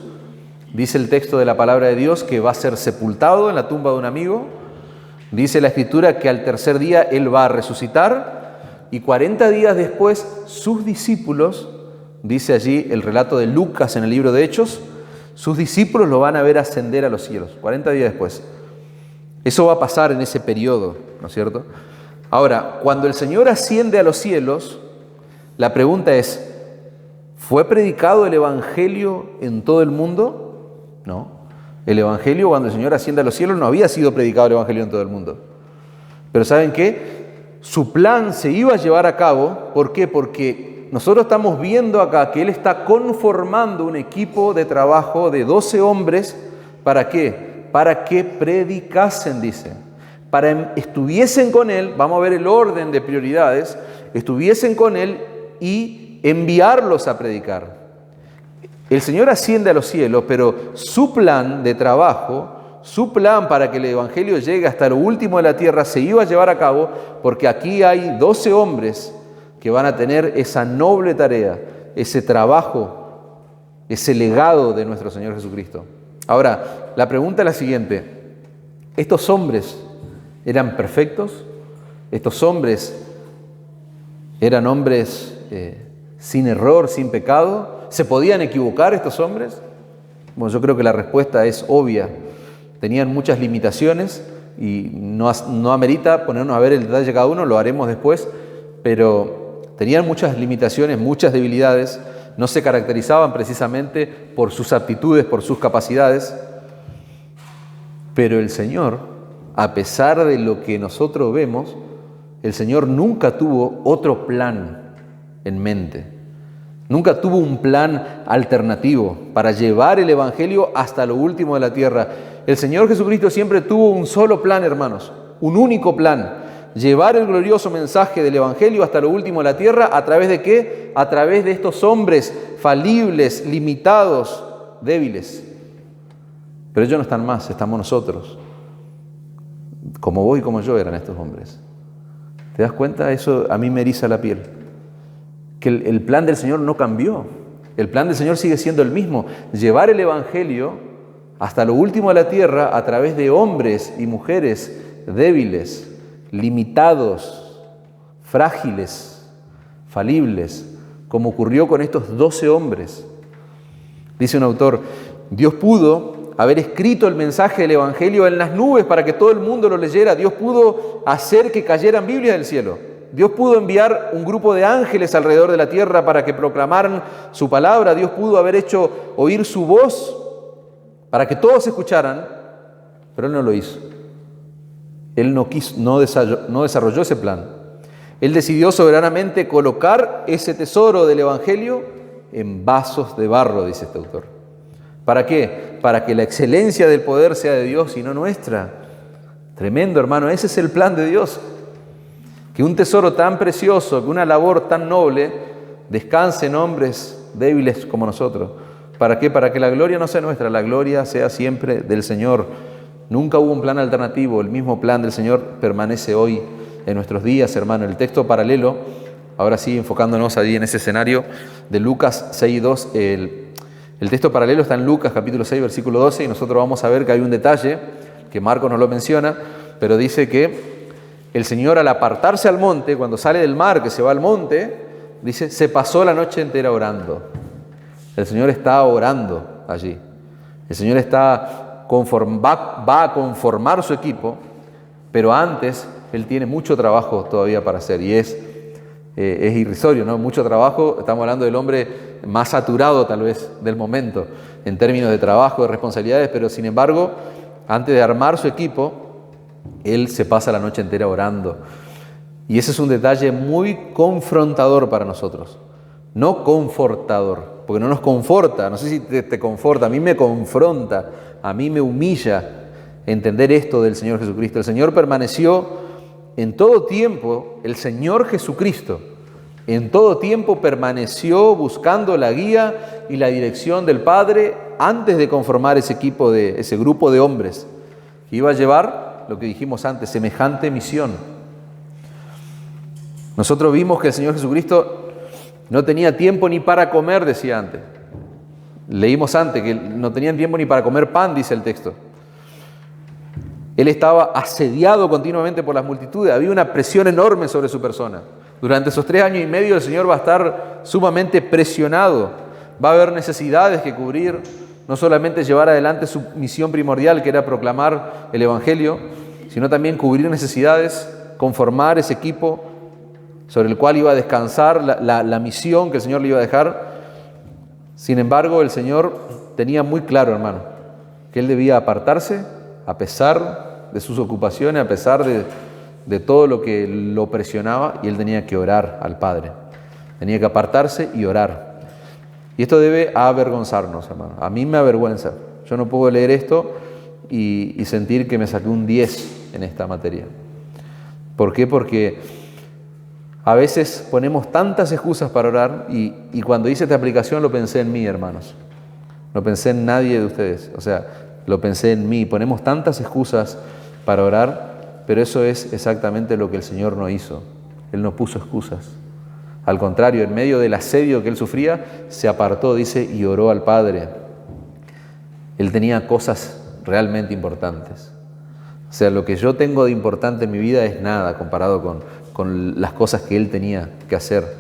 Dice el texto de la palabra de Dios que va a ser sepultado en la tumba de un amigo. Dice la Escritura que al tercer día Él va a resucitar, Y 40 días después, sus discípulos, dice allí el relato de Lucas en el libro de Hechos, sus discípulos lo van a ver ascender a los cielos, 40 días después. Eso va a pasar en ese periodo, ¿no es cierto? Ahora, cuando el Señor asciende a los cielos, la pregunta es, ¿fue predicado el Evangelio en todo el mundo? No. El Evangelio, cuando el Señor asciende a los cielos, no había sido predicado el Evangelio en todo el mundo. Pero ¿saben qué? Su plan se iba a llevar a cabo. ¿Por qué? Porque nosotros estamos viendo acá que Él está conformando un equipo de trabajo de 12 hombres. ¿Para qué? Para que predicasen, dice. Para estuviesen con Él, vamos a ver el orden de prioridades, estuviesen con Él y enviarlos a predicar. El Señor asciende a los cielos, pero su plan de trabajo, su plan para que el Evangelio llegue hasta lo último de la tierra se iba a llevar a cabo, porque aquí hay 12 hombres que van a tener esa noble tarea, ese trabajo, ese legado de nuestro Señor Jesucristo. Ahora, la pregunta es la siguiente: ¿estos hombres eran perfectos? ¿Estos hombres eran hombres sin error, sin pecado? ¿Se podían equivocar estos hombres? Bueno, yo creo que la respuesta es obvia. Tenían muchas limitaciones y no amerita ponernos a ver el detalle de cada uno, lo haremos después, pero tenían muchas limitaciones, muchas debilidades, no se caracterizaban precisamente por sus aptitudes, por sus capacidades, pero el Señor, a pesar de lo que nosotros vemos, el Señor nunca tuvo otro plan en mente. Nunca tuvo un plan alternativo para llevar el Evangelio hasta lo último de la tierra. El Señor Jesucristo siempre tuvo un solo plan, hermanos, un único plan: llevar el glorioso mensaje del Evangelio hasta lo último de la tierra. ¿A través de qué? A través de estos hombres falibles, limitados, débiles. Pero ellos no están más, estamos nosotros. Como vos y como yo eran estos hombres. ¿Te das cuenta? Eso a mí me eriza la piel. Que el plan del Señor no cambió. El plan del Señor sigue siendo el mismo: llevar el Evangelio hasta lo último de la tierra a través de hombres y mujeres débiles, limitados, frágiles, falibles, como ocurrió con estos 12 hombres. Dice un autor: Dios pudo haber escrito el mensaje del Evangelio en las nubes para que todo el mundo lo leyera. Dios pudo hacer que cayeran Biblias del cielo. Dios pudo enviar un grupo de ángeles alrededor de la tierra para que proclamaran su palabra. Dios pudo haber hecho oír su voz para que todos escucharan, pero Él no lo hizo. Él no desarrolló ese plan. Él decidió soberanamente colocar ese tesoro del Evangelio en vasos de barro, dice este autor. ¿Para qué? Para que la excelencia del poder sea de Dios y no nuestra. Tremendo, hermano, ese es el plan de Dios. Que un tesoro tan precioso, que una labor tan noble, descanse en hombres débiles como nosotros. ¿Para qué? Para que la gloria no sea nuestra, la gloria sea siempre del Señor. Nunca hubo un plan alternativo, el mismo plan del Señor permanece hoy en nuestros días, hermano. El texto paralelo, ahora sí, enfocándonos allí en ese escenario de Lucas 6:2, el texto paralelo está en Lucas capítulo 6, versículo 12, y nosotros vamos a ver que hay un detalle, que Marcos no lo menciona, pero dice que el Señor, al apartarse al monte, cuando sale del mar, que se va al monte, dice, se pasó la noche entera orando. El Señor está orando allí. El Señor va a conformar su equipo, pero antes Él tiene mucho trabajo todavía para hacer, y es irrisorio, ¿no? Mucho trabajo. Estamos hablando del hombre más saturado tal vez del momento en términos de trabajo, de responsabilidades, pero sin embargo, antes de armar su equipo, Él se pasa la noche entera orando. Y ese es un detalle muy confrontador para nosotros. No confortador, porque no nos conforta. No sé si te conforta, a mí me confronta, a mí me humilla entender esto del Señor Jesucristo. El Señor permaneció en todo tiempo, el Señor Jesucristo, en todo tiempo permaneció buscando la guía y la dirección del Padre antes de conformar ese grupo de hombres que iba a llevar lo que dijimos antes, semejante misión. Nosotros vimos que el Señor Jesucristo no tenía tiempo ni para comer, decía antes. Leímos antes que no tenían tiempo ni para comer pan, dice el texto. Él estaba asediado continuamente por las multitudes, había una presión enorme sobre su persona. Durante esos 3 años y medio el Señor va a estar sumamente presionado. Va a haber necesidades que cubrir, no solamente llevar adelante su misión primordial, que era proclamar el Evangelio, sino también cubrir necesidades, conformar ese equipo sobre el cual iba a descansar la misión que el Señor le iba a dejar. Sin embargo, el Señor tenía muy claro, hermano, que Él debía apartarse a pesar de sus ocupaciones, a pesar de todo lo que lo presionaba, y Él tenía que orar al Padre. Tenía que apartarse y orar. Y esto debe avergonzarnos, hermano. A mí me avergüenza. Yo no puedo leer esto y sentir que me saqué un 10 en esta materia. ¿Por qué? Porque a veces ponemos tantas excusas para orar y cuando hice esta aplicación lo pensé en mí, hermanos. No pensé en nadie de ustedes. O sea, lo pensé en mí. Ponemos tantas excusas para orar, pero eso es exactamente lo que el Señor no hizo. Él no puso excusas. Al contrario, en medio del asedio que Él sufría, se apartó, dice, y oró al Padre. Él tenía cosas realmente importantes. O sea, lo que yo tengo de importante en mi vida es nada comparado con las cosas que Él tenía que hacer.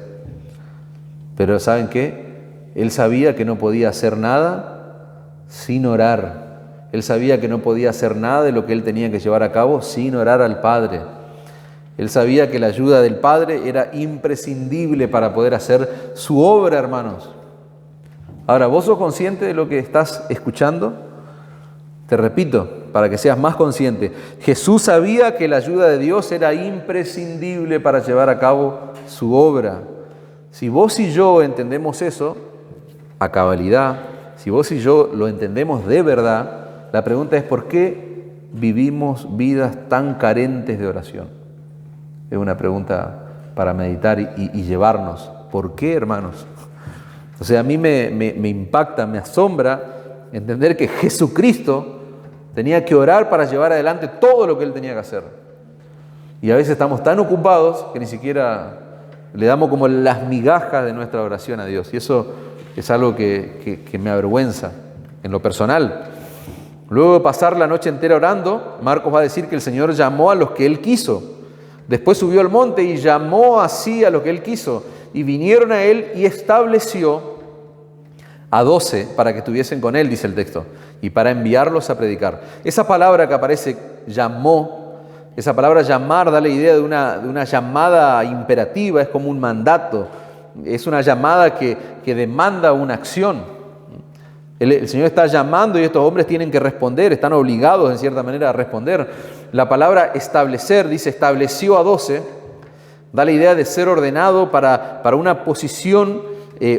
Pero ¿saben qué? Él sabía que no podía hacer nada sin orar. Él sabía que no podía hacer nada de lo que Él tenía que llevar a cabo sin orar al Padre. Él sabía que la ayuda del Padre era imprescindible para poder hacer su obra, hermanos. Ahora, ¿vos sos consciente de lo que estás escuchando? Te repito, para que seas más consciente. Jesús sabía que la ayuda de Dios era imprescindible para llevar a cabo su obra. Si vos y yo entendemos eso a cabalidad, si vos y yo lo entendemos de verdad, la pregunta es ¿por qué vivimos vidas tan carentes de oración? Es una pregunta para meditar y llevarnos. ¿Por qué, hermanos? O sea, a mí me impacta, me asombra entender que Jesucristo tenía que orar para llevar adelante todo lo que Él tenía que hacer. Y a veces estamos tan ocupados que ni siquiera le damos como las migajas de nuestra oración a Dios. Y eso es algo que me avergüenza en lo personal. Luego de pasar la noche entera orando, Marcos va a decir que el Señor llamó a los que Él quiso. Después subió al monte y llamó así a lo que Él quiso. Y vinieron a Él y estableció a 12 para que estuviesen con Él, dice el texto, y para enviarlos a predicar. Esa palabra que aparece, llamó, esa palabra llamar da la idea de una llamada imperativa, es como un mandato, es una llamada que demanda una acción. El Señor está llamando y estos hombres tienen que responder, están obligados en cierta manera a responder. La palabra establecer, dice estableció a 12, da la idea de ser ordenado para una posición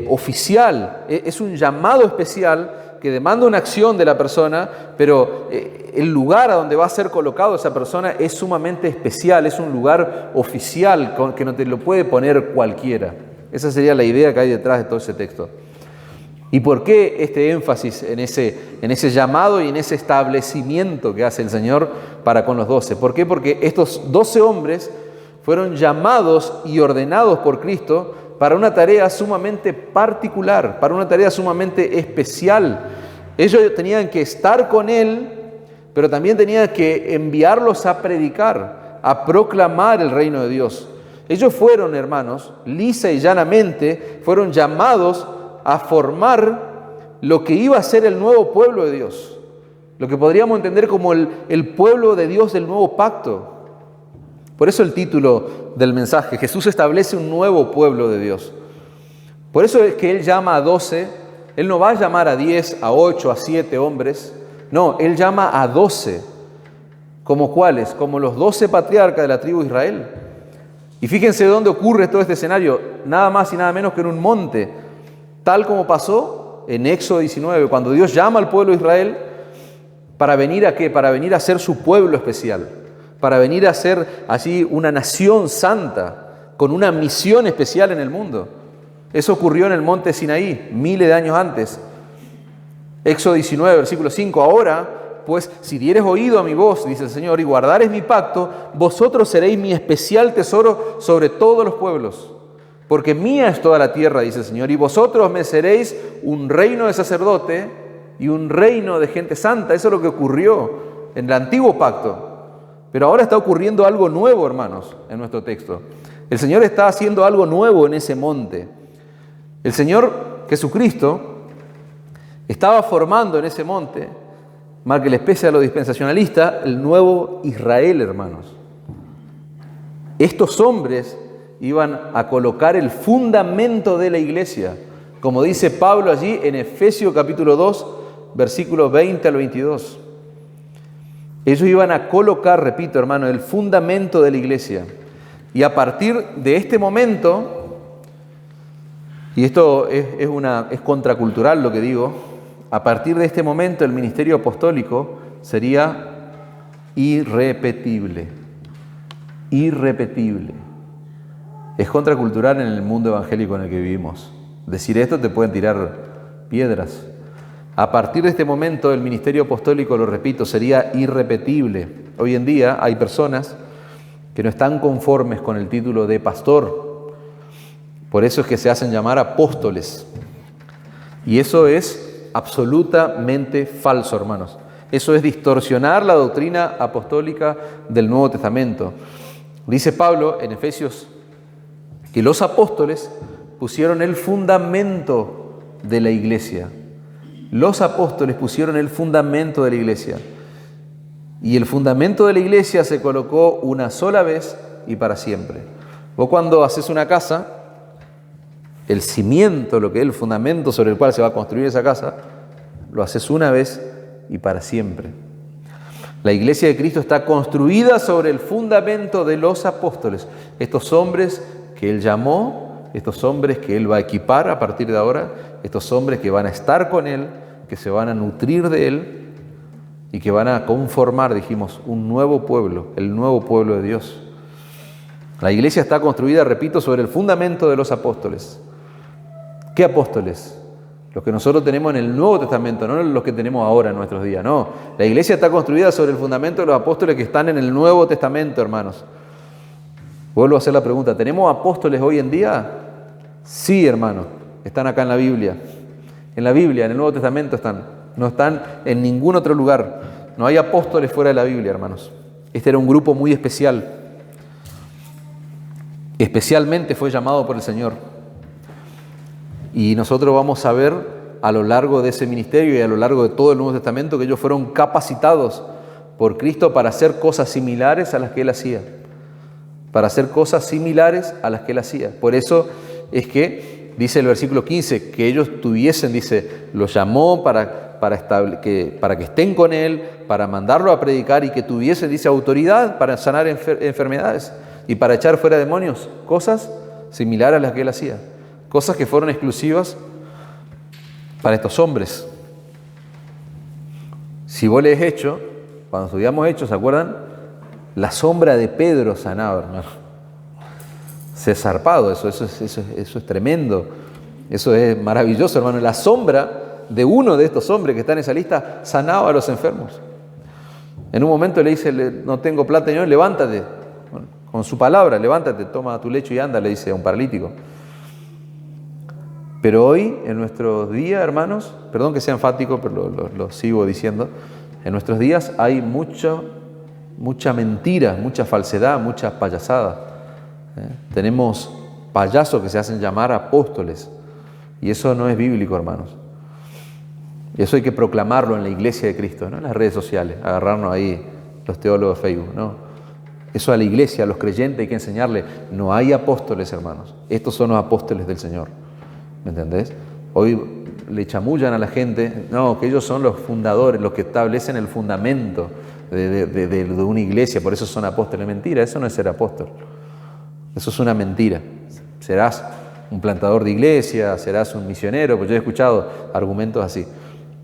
oficial. Es un llamado especial que demanda una acción de la persona, pero el lugar a donde va a ser colocado esa persona es sumamente especial, es un lugar oficial que no te lo puede poner cualquiera. Esa sería la idea que hay detrás de todo ese texto. ¿Y por qué este énfasis en ese llamado y en ese establecimiento que hace el Señor para con los 12? ¿Por qué? Porque estos 12 hombres fueron llamados y ordenados por Cristo para una tarea sumamente particular, para una tarea sumamente especial. Ellos tenían que estar con Él, pero también tenían que enviarlos a predicar, a proclamar el reino de Dios. Ellos fueron, hermanos, lisa y llanamente, fueron llamados a formar lo que iba a ser el nuevo pueblo de Dios, lo que podríamos entender como el pueblo de Dios del nuevo pacto. Por eso el título del mensaje, Jesús establece un nuevo pueblo de Dios. Por eso es que Él llama a 12, Él no va a llamar a 10, a 8, a 7 hombres, no, Él llama a 12, ¿como cuáles? Como los 12 patriarcas de la tribu de Israel. Y fíjense dónde ocurre todo este escenario, nada más y nada menos que en un monte, tal como pasó en Éxodo 19, cuando Dios llama al pueblo de Israel, ¿para venir a qué? Para venir a ser su pueblo especial, para venir a ser así una nación santa, con una misión especial en el mundo. Eso ocurrió en el monte Sinaí, miles de años antes. Éxodo 19, versículo 5, ahora, pues, si dieres oído a mi voz, dice el Señor, y guardares mi pacto, vosotros seréis mi especial tesoro sobre todos los pueblos. Porque mía es toda la tierra, dice el Señor, y vosotros me seréis un reino de sacerdote y un reino de gente santa. Eso es lo que ocurrió en el antiguo pacto. Pero ahora está ocurriendo algo nuevo, hermanos, en nuestro texto. El Señor está haciendo algo nuevo en ese monte. El Señor Jesucristo estaba formando en ese monte, mal que les pese a los dispensacionalistas, el nuevo Israel, hermanos. Estos hombres iban a colocar el fundamento de la iglesia, como dice Pablo allí en Efesios capítulo 2, versículos 20 al 22. Ellos iban a colocar, repito, hermano, el fundamento de la iglesia. Y a partir de este momento, y esto es contracultural lo que digo, a partir de este momento el ministerio apostólico sería irrepetible. Irrepetible. Es contracultural en el mundo evangélico en el que vivimos. Decir esto te pueden tirar piedras. A partir de este momento el ministerio apostólico, lo repito, sería irrepetible. Hoy en día hay personas que no están conformes con el título de pastor. Por eso es que se hacen llamar apóstoles. Y eso es absolutamente falso, hermanos. Eso es distorsionar la doctrina apostólica del Nuevo Testamento. Dice Pablo en Efesios que los apóstoles pusieron el fundamento de la iglesia. Los apóstoles pusieron el fundamento de la iglesia. Y el fundamento de la iglesia se colocó una sola vez y para siempre. Vos cuando haces una casa, el cimiento, lo que es el fundamento sobre el cual se va a construir esa casa, lo haces una vez y para siempre. La iglesia de Cristo está construida sobre el fundamento de los apóstoles. Estos hombres que Él llamó, estos hombres que Él va a equipar a partir de ahora, estos hombres que van a estar con Él, que se van a nutrir de Él y que van a conformar, dijimos, un nuevo pueblo, el nuevo pueblo de Dios. La iglesia está construida, repito, sobre el fundamento de los apóstoles. ¿Qué apóstoles? Los que nosotros tenemos en el Nuevo Testamento, no los que tenemos ahora en nuestros días, no. La iglesia está construida sobre el fundamento de los apóstoles que están en el Nuevo Testamento, hermanos. Vuelvo a hacer la pregunta, ¿tenemos apóstoles hoy en día? Sí, hermano, están acá en la Biblia. En la Biblia, en el Nuevo Testamento están. No están en ningún otro lugar. No hay apóstoles fuera de la Biblia, hermanos. Este era un grupo muy especial. Especialmente fue llamado por el Señor. Y nosotros vamos a ver a lo largo de ese ministerio y a lo largo de todo el Nuevo Testamento que ellos fueron capacitados por Cristo para hacer cosas similares a las que Él hacía. Para hacer cosas similares a las que Él hacía. Por eso es que dice el versículo 15, que ellos tuviesen, dice, los llamó para que estén con Él, para mandarlo a predicar y que tuviesen, dice, autoridad para sanar enfermedades y para echar fuera demonios. Cosas similares a las que Él hacía. Cosas que fueron exclusivas para estos hombres. Si vos lees Hechos, cuando estudiamos Hechos, ¿se acuerdan? La sombra de Pedro sanaba, hermano. Se zarpado, eso es tremendo. Eso es maravilloso, hermano. La sombra de uno de estos hombres que está en esa lista sanaba a los enfermos. En un momento le dice, no tengo plata, Señor, levántate. Bueno, con su palabra, levántate, toma tu lecho y anda, le dice a un paralítico. Pero hoy, en nuestros días, hermanos, perdón que sea enfático, pero lo sigo diciendo, en nuestros días hay mucha mentira, mucha falsedad, mucha payasada. Tenemos payasos que se hacen llamar apóstoles y eso no es bíblico, hermanos. Y eso hay que proclamarlo en la iglesia de Cristo, no en las redes sociales, agarrarnos ahí los teólogos de Facebook, no. Eso a la iglesia, a los creyentes hay que enseñarle, no hay apóstoles, hermanos. Estos son los apóstoles del Señor. ¿Me entendés? Hoy le chamullan a la gente, no, que ellos son los fundadores, los que establecen el fundamento de una iglesia, por eso son apóstoles. Mentira, eso no es ser apóstol. Eso es una mentira. Serás un plantador de iglesia, serás un misionero, pues yo he escuchado argumentos así.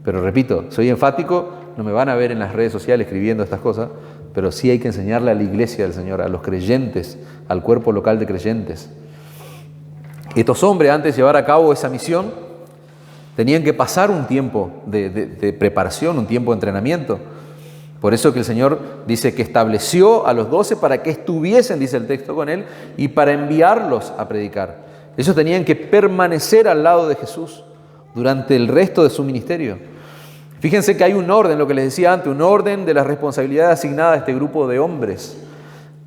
Pero repito, soy enfático, no me van a ver en las redes sociales escribiendo estas cosas, pero sí hay que enseñarle a la iglesia del Señor, a los creyentes, al cuerpo local de creyentes. Estos hombres, antes de llevar a cabo esa misión, tenían que pasar un tiempo de preparación, un tiempo de entrenamiento. Por eso que el Señor dice que estableció a los 12 para que estuviesen, dice el texto, con Él y para enviarlos a predicar. Ellos tenían que permanecer al lado de Jesús durante el resto de su ministerio. Fíjense que hay un orden, lo que les decía antes, un orden de las responsabilidades asignadas a este grupo de hombres.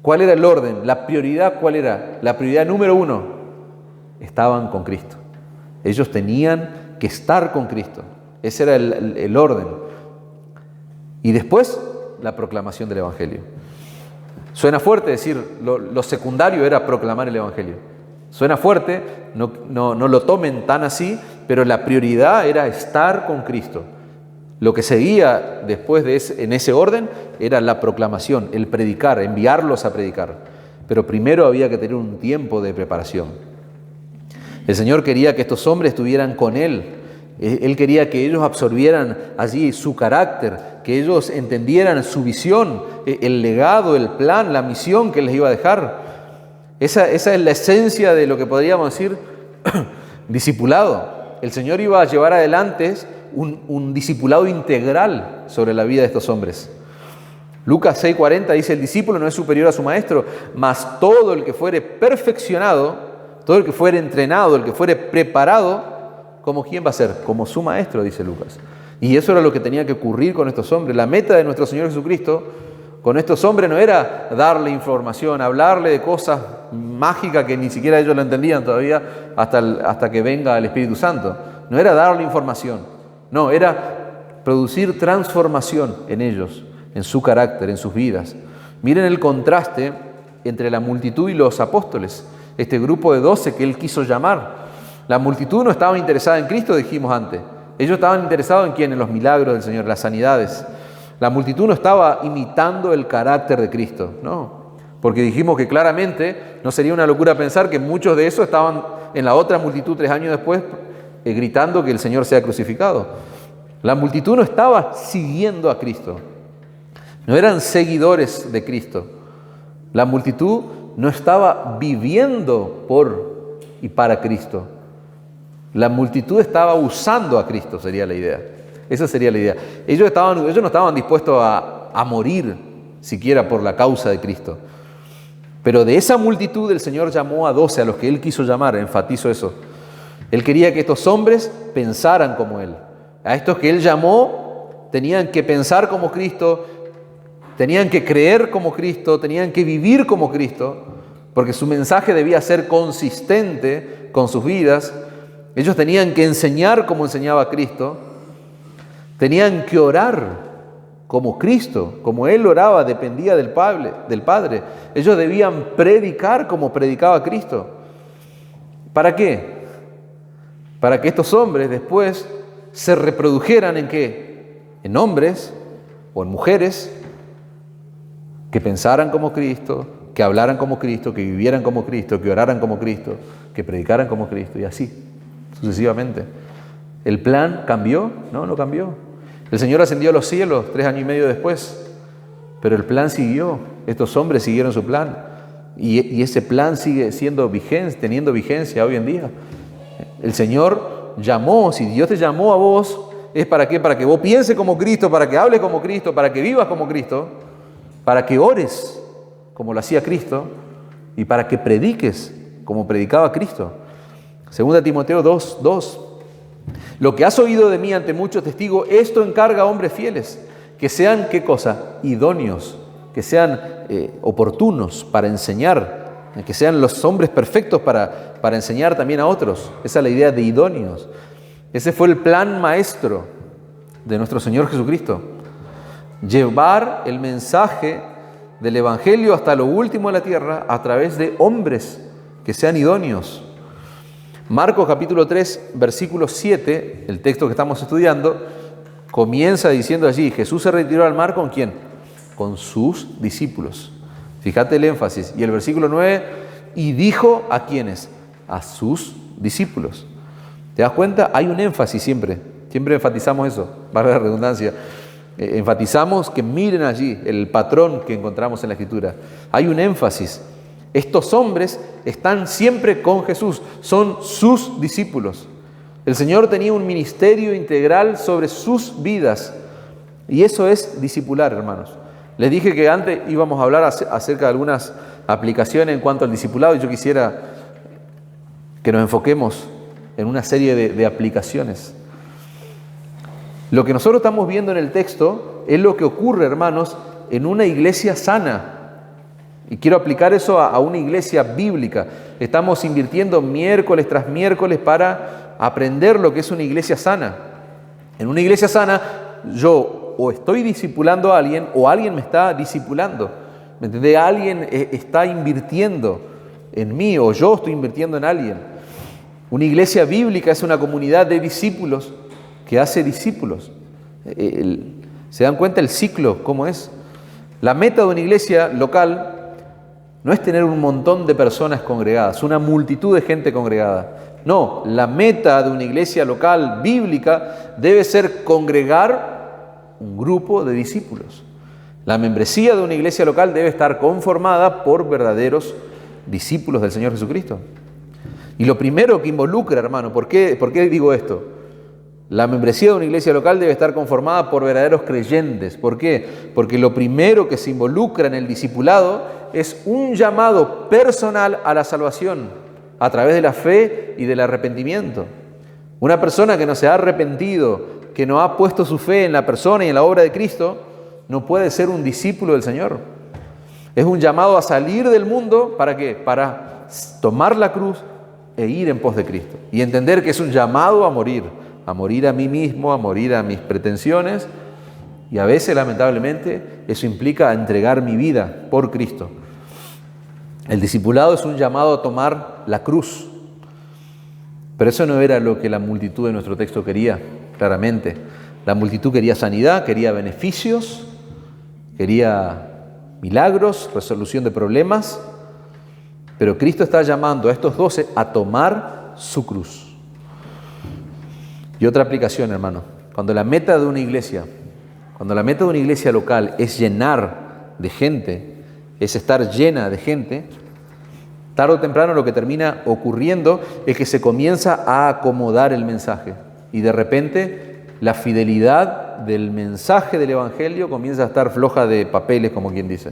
¿Cuál era el orden? La prioridad, ¿cuál era? La prioridad número 1, estaban con Cristo. Ellos tenían que estar con Cristo. Ese era el orden. Y después, la proclamación del Evangelio. Suena fuerte decir, lo secundario era proclamar el Evangelio. Suena fuerte, no lo tomen tan así, pero la prioridad era estar con Cristo. Lo que seguía después en ese orden era la proclamación, el predicar, enviarlos a predicar. Pero primero había que tener un tiempo de preparación. El Señor quería que estos hombres estuvieran con Él. Él quería que ellos absorbieran allí su carácter, que ellos entendieran su visión, el legado, el plan, la misión que les iba a dejar. Esa es la esencia de lo que podríamos decir discipulado. El Señor iba a llevar adelante un discipulado integral sobre la vida de estos hombres. Lucas 6:40 dice: el discípulo no es superior a su maestro, mas todo el que fuere perfeccionado, todo el que fuere entrenado, el que fuere preparado, ¿como quién va a ser? Como su maestro, dice Lucas. Y eso era lo que tenía que ocurrir con estos hombres. La meta de nuestro Señor Jesucristo con estos hombres no era darle información, hablarle de cosas mágicas que ni siquiera ellos lo entendían todavía hasta que venga el Espíritu Santo. No era darle información. No, era producir transformación en ellos, en su carácter, en sus vidas. Miren el contraste entre la multitud y los apóstoles, este grupo de 12 que Él quiso llamar. La multitud no estaba interesada en Cristo, dijimos antes. Ellos estaban interesados en quién, en los milagros del Señor, las sanidades. La multitud no estaba imitando el carácter de Cristo, no. Porque dijimos que claramente no sería una locura pensar que muchos de esos estaban en la otra multitud 3 años después gritando que el Señor sea crucificado. La multitud no estaba siguiendo a Cristo, no eran seguidores de Cristo. La multitud no estaba viviendo por y para Cristo. La multitud estaba usando a Cristo, sería la idea. Esa sería la idea. Ellos no estaban dispuestos a morir siquiera por la causa de Cristo. Pero de esa multitud el Señor llamó a 12, a los que Él quiso llamar, enfatizo eso. Él quería que estos hombres pensaran como Él. A estos que Él llamó tenían que pensar como Cristo, tenían que creer como Cristo, tenían que vivir como Cristo, porque su mensaje debía ser consistente con sus vidas. Ellos tenían que enseñar como enseñaba Cristo, tenían que orar como Cristo, como Él oraba, dependía del Padre. Ellos debían predicar como predicaba Cristo. ¿Para qué? Para que estos hombres después se reprodujeran ¿en qué? En hombres o en mujeres que pensaran como Cristo, que hablaran como Cristo, que vivieran como Cristo, que oraran como Cristo, que predicaran como Cristo, y así sucesivamente. ¿El plan cambió? No cambió. El Señor ascendió a los cielos 3 años y medio después, pero el plan siguió. Estos hombres siguieron su plan y ese plan sigue teniendo vigencia hoy en día. El Señor llamó, si Dios te llamó a vos, ¿es para qué? Para que vos pienses como Cristo, para que hables como Cristo, para que vivas como Cristo, para que ores como lo hacía Cristo y para que prediques como predicaba Cristo. 2 Timoteo 2:2. Lo que has oído de mí ante muchos testigos, esto encarga a hombres fieles, que sean, ¿qué cosa? Idóneos, que sean oportunos para enseñar, que sean los hombres perfectos para enseñar también a otros. Esa es la idea de idóneos. Ese fue el plan maestro de nuestro Señor Jesucristo. Llevar el mensaje del Evangelio hasta lo último de la tierra a través de hombres que sean idóneos. Marcos capítulo 3, versículo 7, el texto que estamos estudiando, comienza diciendo allí: Jesús se retiró al mar ¿con quién? Con sus discípulos. Fíjate el énfasis. Y el versículo 9, y dijo ¿a quiénes? A sus discípulos. ¿Te das cuenta? Hay un énfasis siempre enfatizamos eso, valga la redundancia. Enfatizamos que miren allí el patrón que encontramos en la Escritura. Hay un énfasis. Estos hombres están siempre con Jesús, son sus discípulos. El Señor tenía un ministerio integral sobre sus vidas y eso es discipular, hermanos. Les dije que antes íbamos a hablar acerca de algunas aplicaciones en cuanto al discipulado y yo quisiera que nos enfoquemos en una serie de aplicaciones. Lo que nosotros estamos viendo en el texto es lo que ocurre, hermanos, en una iglesia sana. Y quiero aplicar eso a una iglesia bíblica. Estamos invirtiendo miércoles tras miércoles para aprender lo que es una iglesia sana. En una iglesia sana, yo o estoy discipulando a alguien o alguien me está discipulando. ¿Me entiendes? Alguien está invirtiendo en mí o yo estoy invirtiendo en alguien. Una iglesia bíblica es una comunidad de discípulos que hace discípulos. ¿Se dan cuenta el ciclo cómo es? La meta de una iglesia local no es tener un montón de personas congregadas, una multitud de gente congregada. No, la meta de una iglesia local bíblica debe ser congregar un grupo de discípulos. La membresía de una iglesia local debe estar conformada por verdaderos discípulos del Señor Jesucristo. Y lo primero que involucra, hermano, ¿por qué digo esto? La membresía de una iglesia local debe estar conformada por verdaderos creyentes. ¿Por qué? Porque lo primero que se involucra en el discipulado es un llamado personal a la salvación a través de la fe y del arrepentimiento. Una persona que no se ha arrepentido, que no ha puesto su fe en la persona y en la obra de Cristo, no puede ser un discípulo del Señor. Es un llamado a salir del mundo, ¿para qué? Para tomar la cruz e ir en pos de Cristo. Y entender que es un llamado a morir a mí mismo, a morir a mis pretensiones. Y a veces, lamentablemente, eso implica entregar mi vida por Cristo. El discipulado es un llamado a tomar la cruz. Pero eso no era lo que la multitud de nuestro texto quería, claramente. La multitud quería sanidad, quería beneficios, quería milagros, resolución de problemas. Pero Cristo está llamando a estos 12 a tomar su cruz. Y otra aplicación, hermano. Cuando la meta de una iglesia local es llenar de gente, es estar llena de gente, tarde o temprano lo que termina ocurriendo es que se comienza a acomodar el mensaje. Y de repente la fidelidad del mensaje del Evangelio comienza a estar floja de papeles, como quien dice.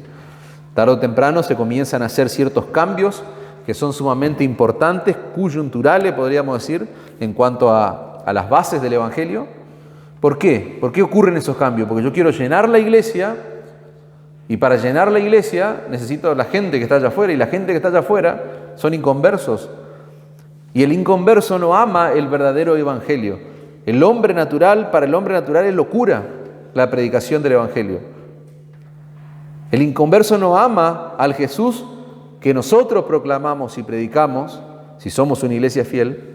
Tarde o temprano se comienzan a hacer ciertos cambios que son sumamente importantes, coyunturales, podríamos decir, en cuanto a las bases del Evangelio. ¿Por qué? ¿Por qué ocurren esos cambios? Porque yo quiero llenar la iglesia y para llenar la iglesia necesito la gente que está allá afuera y la gente que está allá afuera son inconversos. Y el inconverso no ama el verdadero Evangelio. Para el hombre natural es locura la predicación del Evangelio. El inconverso no ama al Jesús que nosotros proclamamos y predicamos, si somos una iglesia fiel.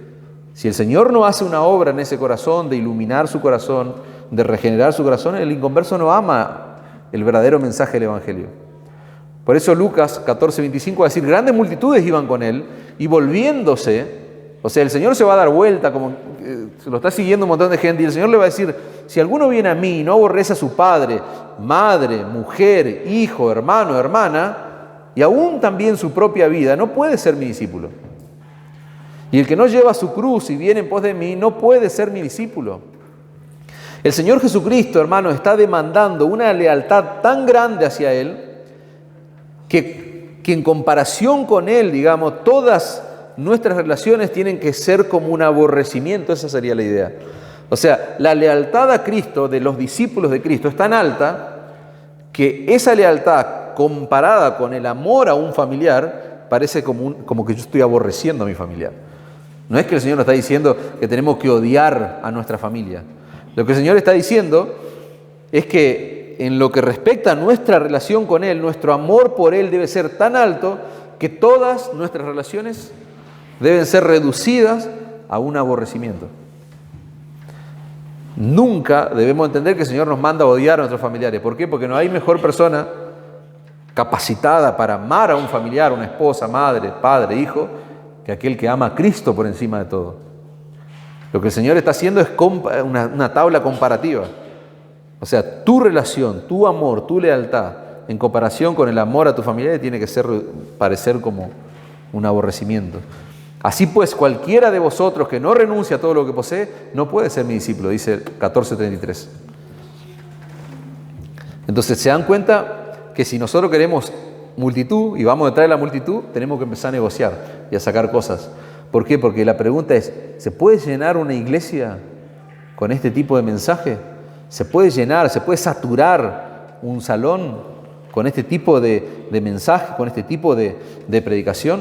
Si el Señor no hace una obra en ese corazón de iluminar su corazón, de regenerar su corazón, el inconverso no ama el verdadero mensaje del Evangelio. Por eso Lucas 14:25 va a decir, grandes multitudes iban con él y volviéndose, o sea, el Señor se va a dar vuelta, como se lo está siguiendo un montón de gente, y el Señor le va a decir, si alguno viene a mí y no aborrece a su padre, madre, mujer, hijo, hermano, hermana, y aún también su propia vida, no puede ser mi discípulo. Y el que no lleva su cruz y viene en pos de mí, no puede ser mi discípulo. El Señor Jesucristo, hermano, está demandando una lealtad tan grande hacia Él, que en comparación con Él, digamos, todas nuestras relaciones tienen que ser como un aborrecimiento. Esa sería la idea. O sea, la lealtad a Cristo de los discípulos de Cristo es tan alta que esa lealtad comparada con el amor a un familiar parece como que yo estoy aborreciendo a mi familiar. No es que el Señor nos está diciendo que tenemos que odiar a nuestra familia. Lo que el Señor está diciendo es que en lo que respecta a nuestra relación con Él, nuestro amor por Él debe ser tan alto que todas nuestras relaciones deben ser reducidas a un aborrecimiento. Nunca debemos entender que el Señor nos manda a odiar a nuestros familiares. ¿Por qué? Porque no hay mejor persona capacitada para amar a un familiar, una esposa, madre, padre, hijo, que aquel que ama a Cristo por encima de todo. Lo que el Señor está haciendo es una tabla comparativa. O sea, tu relación, tu amor, tu lealtad, en comparación con el amor a tu familia, tiene que parecer como un aborrecimiento. Así pues, cualquiera de vosotros que no renuncia a todo lo que posee, no puede ser mi discípulo, dice 14:33. Entonces, ¿se dan cuenta que si nosotros queremos multitud y vamos detrás de la multitud, tenemos que empezar a negociar y a sacar cosas? ¿Por qué? Porque la pregunta es, ¿se puede llenar una iglesia con este tipo de mensaje? ¿Se puede llenar, se puede saturar un salón con este tipo de mensaje, con este tipo de predicación?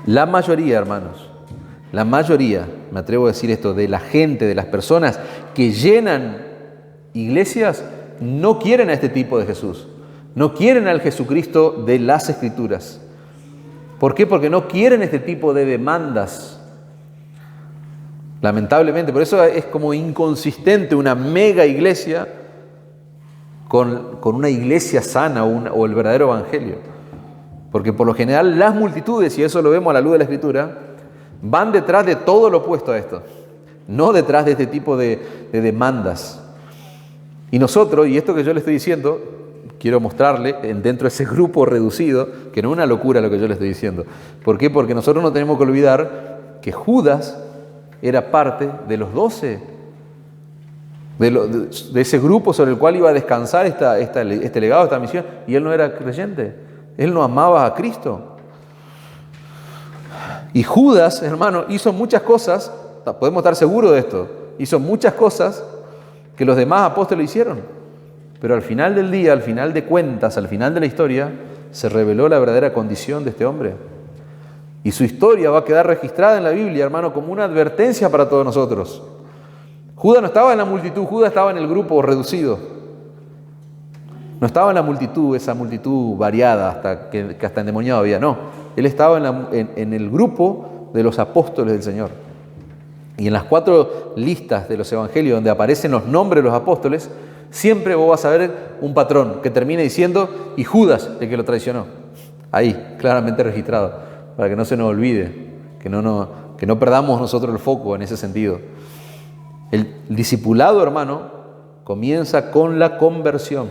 La mayoría, hermanos, la mayoría, me atrevo a decir esto, de la gente, de las personas que llenan iglesias, no quieren a este tipo de Jesús, no quieren al Jesucristo de las Escrituras. ¿Por qué? Porque no quieren este tipo de demandas. Lamentablemente, por eso es como inconsistente una mega iglesia con una iglesia sana o el verdadero evangelio. Porque por lo general las multitudes, y eso lo vemos a la luz de la Escritura, van detrás de todo lo opuesto a esto, no detrás de este tipo de demandas. Y nosotros, y esto que yo le estoy diciendo, quiero mostrarle dentro de ese grupo reducido, que no es una locura lo que yo le estoy diciendo. ¿Por qué? Porque nosotros no tenemos que olvidar que Judas era parte de los 12, de ese grupo sobre el cual iba a descansar este legado, esta misión, y él no era creyente, él no amaba a Cristo. Y Judas, hermano, hizo muchas cosas, podemos estar seguros de esto, hizo muchas cosas que los demás apóstoles hicieron, pero al final del día, al final de cuentas, al final de la historia, se reveló la verdadera condición de este hombre. Y su historia va a quedar registrada en la Biblia, hermano, como una advertencia para todos nosotros. Judas no estaba en la multitud, Judas estaba en el grupo reducido. No estaba en la multitud, esa multitud variada, que hasta endemoniado había, no. Él estaba en el grupo de los apóstoles del Señor. Y en las 4 listas de los evangelios donde aparecen los nombres de los apóstoles, siempre vos vas a ver un patrón que termine diciendo, y Judas, el que lo traicionó. Ahí, claramente registrado, para que no se nos olvide, que no perdamos nosotros el foco en ese sentido. El discipulado, hermano, comienza con la conversión.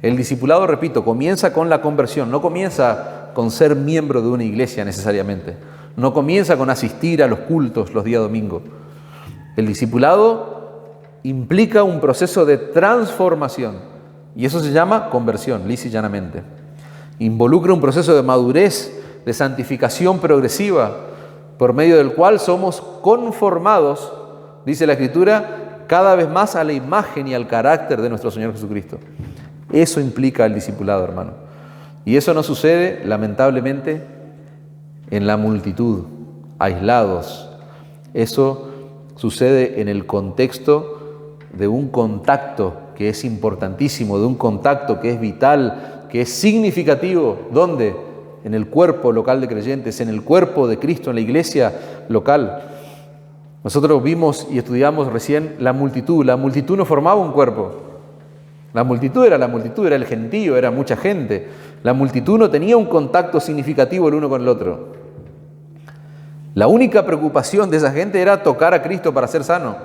El discipulado, repito, comienza con la conversión, no comienza con ser miembro de una iglesia necesariamente, no comienza con asistir a los cultos los días domingos. El discipulado implica un proceso de transformación y eso se llama conversión, lisa y llanamente. Involucra un proceso de madurez, de santificación progresiva, por medio del cual somos conformados, dice la Escritura, cada vez más a la imagen y al carácter de nuestro Señor Jesucristo. Eso implica el discipulado, hermano. Y eso no sucede, lamentablemente, en la multitud, aislados. Eso sucede en el contexto de un contacto que es importantísimo, de un contacto que es vital, que es significativo. ¿Dónde? En el cuerpo local de creyentes, en el cuerpo de Cristo, en la iglesia local. Nosotros vimos y estudiamos recién la multitud. La multitud no formaba un cuerpo. La multitud, era el gentío, era mucha gente. La multitud no tenía un contacto significativo el uno con el otro. La única preocupación de esa gente era tocar a Cristo para ser sano.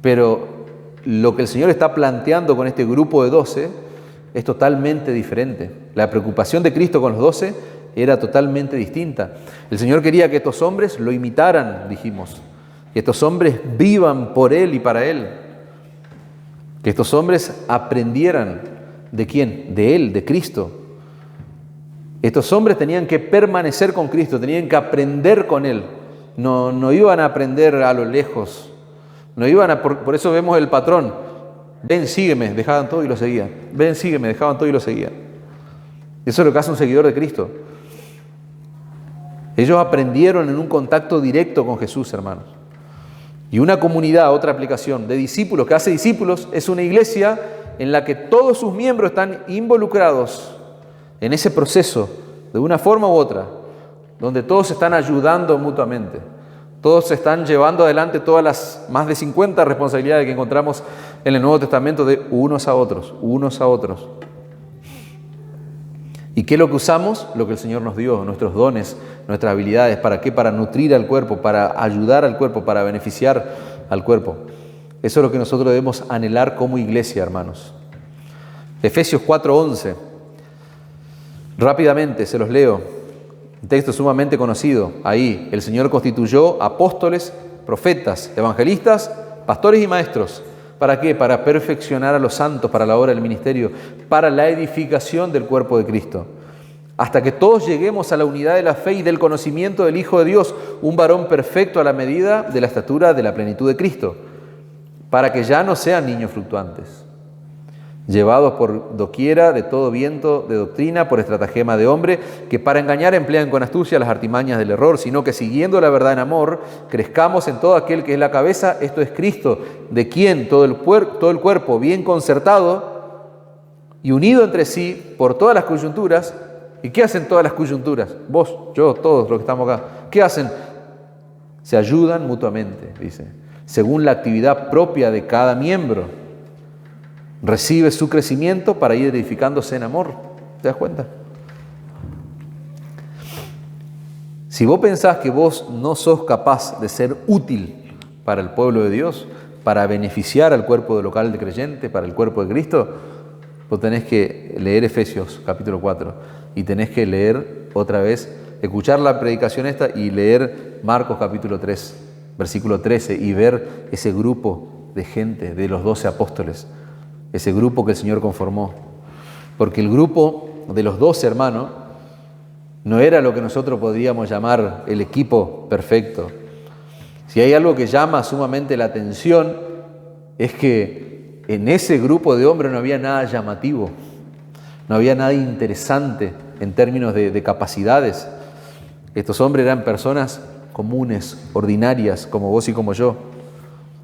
Pero lo que el Señor está planteando con este grupo de 12 es totalmente diferente. La preocupación de Cristo con los 12 era totalmente distinta. El Señor quería que estos hombres lo imitaran, dijimos. Que estos hombres vivan por Él y para Él. Que estos hombres aprendieran ¿de quién? De Él, de Cristo. Estos hombres tenían que permanecer con Cristo, tenían que aprender con Él. No iban a aprender a lo lejos. Por eso vemos el patrón. Ven, sígueme, dejaban todo y lo seguían. Ven, sígueme, dejaban todo y lo seguían. Eso es lo que hace un seguidor de Cristo. Ellos aprendieron en un contacto directo con Jesús, hermanos. Y una comunidad, otra aplicación de discípulos que hace discípulos, es una iglesia en la que todos sus miembros están involucrados en ese proceso, de una forma u otra, donde todos se están ayudando mutuamente. Todos se están llevando adelante todas las más de 50 responsabilidades que encontramos en el Nuevo Testamento de unos a otros. ¿Y qué es lo que usamos? Lo que el Señor nos dio, nuestros dones, nuestras habilidades. ¿Para qué? Para nutrir al cuerpo, para ayudar al cuerpo, para beneficiar al cuerpo. Eso es lo que nosotros debemos anhelar como iglesia, hermanos. Efesios 4:11. Rápidamente se los leo. Un texto sumamente conocido. Ahí el Señor constituyó apóstoles, profetas, evangelistas, pastores y maestros. ¿Para qué? Para perfeccionar a los santos para la obra del ministerio, para la edificación del cuerpo de Cristo. Hasta que todos lleguemos a la unidad de la fe y del conocimiento del Hijo de Dios, un varón perfecto a la medida de la estatura de la plenitud de Cristo, para que ya no sean niños fluctuantes. llevados por doquiera de todo viento de doctrina, por estratagema de hombre, que para engañar emplean con astucia las artimañas del error, sino que siguiendo la verdad en amor, crezcamos en todo aquel que es la cabeza, esto es Cristo, de quien todo el cuerpo bien concertado y unido entre sí por todas las coyunturas. ¿Y qué hacen todas las coyunturas? Vos, yo, todos los que estamos acá. ¿Qué hacen? Se ayudan mutuamente, dice, según la actividad propia de cada miembro. Recibe su crecimiento para ir edificándose en amor. ¿Te das cuenta? Si vos pensás que vos no sos capaz de ser útil para el pueblo de Dios, para beneficiar al cuerpo local de creyente, para el cuerpo de Cristo, vos tenés que leer Efesios capítulo 4 y tenés que leer otra vez, escuchar la predicación esta y leer Marcos capítulo 3, versículo 13 y ver ese grupo de gente, de los 12 apóstoles, ese grupo que el Señor conformó. Porque el grupo de los 12 hermanos no era lo que nosotros podríamos llamar el equipo perfecto. Si hay algo que llama sumamente la atención, es que en ese grupo de hombres no había nada llamativo, no había nada interesante en términos de capacidades. Estos hombres eran personas comunes, ordinarias, como vos y como yo,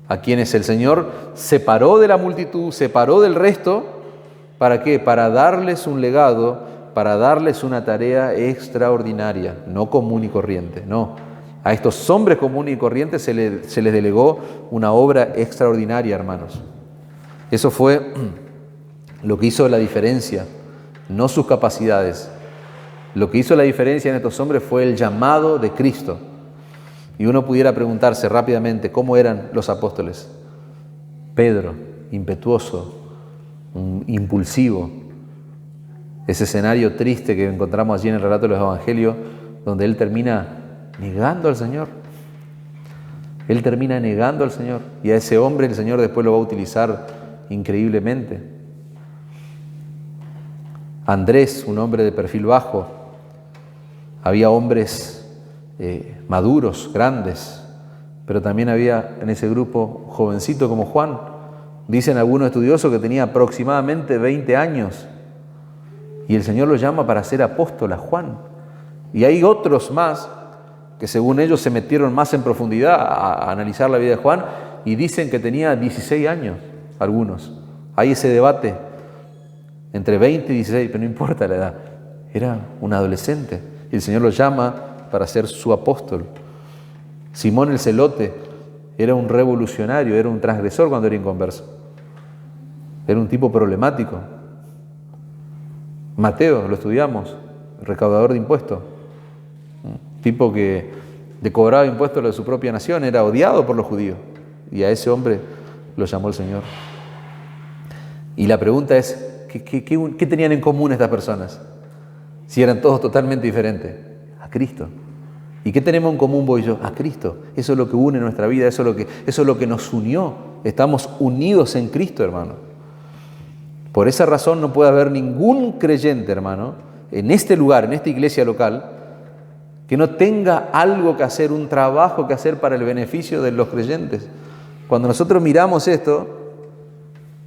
a quienes el Señor separó de la multitud, separó del resto. ¿Para qué? Para darles un legado, para darles una tarea extraordinaria, no común y corriente, no. A estos hombres comunes y corrientes se les delegó una obra extraordinaria, hermanos. Eso fue lo que hizo la diferencia, no sus capacidades. Lo que hizo la diferencia en estos hombres fue el llamado de Cristo. Y uno pudiera preguntarse rápidamente cómo eran los apóstoles. Pedro, impetuoso, impulsivo. Ese escenario triste que encontramos allí en el relato de los evangelios, donde él termina negando al Señor. Él termina negando al Señor. Y a ese hombre el Señor después lo va a utilizar increíblemente. Andrés, un hombre de perfil bajo. Había hombres maduros, grandes, pero también había en ese grupo jovencito como Juan. Dicen algunos estudiosos que tenía aproximadamente 20 años y el Señor lo llama para ser apóstol a Juan. Y hay otros más que según ellos se metieron más en profundidad a analizar la vida de Juan y dicen que tenía 16 años, algunos. Hay ese debate entre 20 y 16, pero no importa la edad, era un adolescente y el Señor lo llama para ser su apóstol. Simón el Celote era un revolucionario, era un transgresor cuando era inconverso. Era un tipo problemático. Mateo, lo estudiamos, recaudador de impuestos. Un tipo que cobraba impuestos de su propia nación, era odiado por los judíos. Y a ese hombre lo llamó el Señor. Y la pregunta es, ¿qué tenían en común estas personas? Si eran todos totalmente diferentes. A Cristo. ¿Y qué tenemos en común vos y yo? A Cristo. Eso es lo que une nuestra vida, eso es lo que nos unió. Estamos unidos en Cristo, hermano. Por esa razón no puede haber ningún creyente, hermano, en este lugar, en esta iglesia local, que no tenga algo que hacer, un trabajo que hacer para el beneficio de los creyentes. Cuando nosotros miramos esto,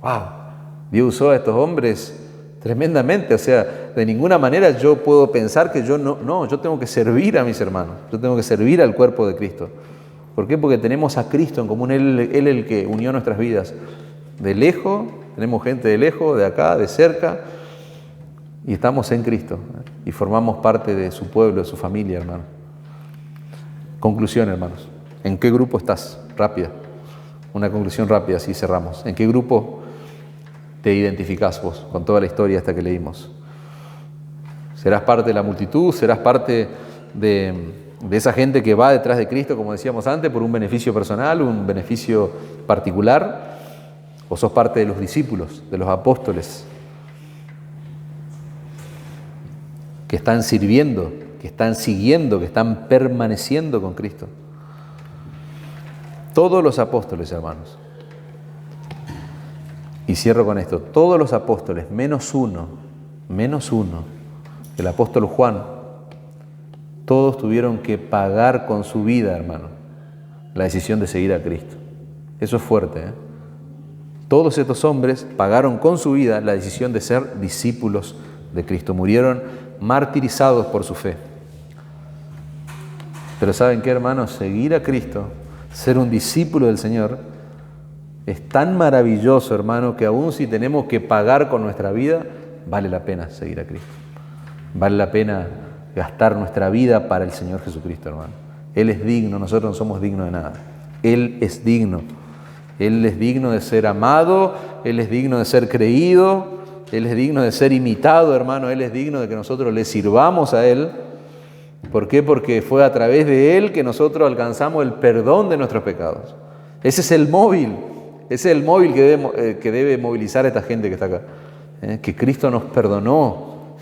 ¡wow! Dios usó a estos hombres tremendamente, o sea, de ninguna manera yo puedo pensar que yo yo tengo que servir a mis hermanos, yo tengo que servir al cuerpo de Cristo. ¿Por qué? Porque tenemos a Cristo en común, Él es el que unió nuestras vidas. De lejos, tenemos gente de lejos, de acá, de cerca, y estamos en Cristo, y formamos parte de su pueblo, de su familia, hermano. Conclusión, hermanos, ¿en qué grupo estás? Rápida, una conclusión rápida, así cerramos. ¿En qué grupo te identificás vos con toda la historia esta que leímos? ¿Serás parte de la multitud? ¿Serás parte de esa gente que va detrás de Cristo, como decíamos antes, por un beneficio personal, un beneficio particular? ¿O sos parte de los discípulos, de los apóstoles, que están sirviendo, que están siguiendo, que están permaneciendo con Cristo? Todos los apóstoles, hermanos. Y cierro con esto. Todos los apóstoles, menos uno, el apóstol Juan, todos tuvieron que pagar con su vida, hermano, la decisión de seguir a Cristo. Eso es fuerte, ¿eh? Todos estos hombres pagaron con su vida la decisión de ser discípulos de Cristo. Murieron martirizados por su fe. Pero ¿saben qué, hermanos? Seguir a Cristo, ser un discípulo del Señor, es tan maravilloso, hermano, que aun si tenemos que pagar con nuestra vida, vale la pena seguir a Cristo. Vale la pena gastar nuestra vida para el Señor Jesucristo, hermano. Él es digno, nosotros no somos dignos de nada. Él es digno. Él es digno de ser amado, Él es digno de ser creído, Él es digno de ser imitado, hermano. Él es digno de que nosotros le sirvamos a Él. ¿Por qué? Porque fue a través de Él que nosotros alcanzamos el perdón de nuestros pecados. Ese es el móvil. Ese es el móvil que debe movilizar a esta gente que está acá. Que Cristo nos perdonó.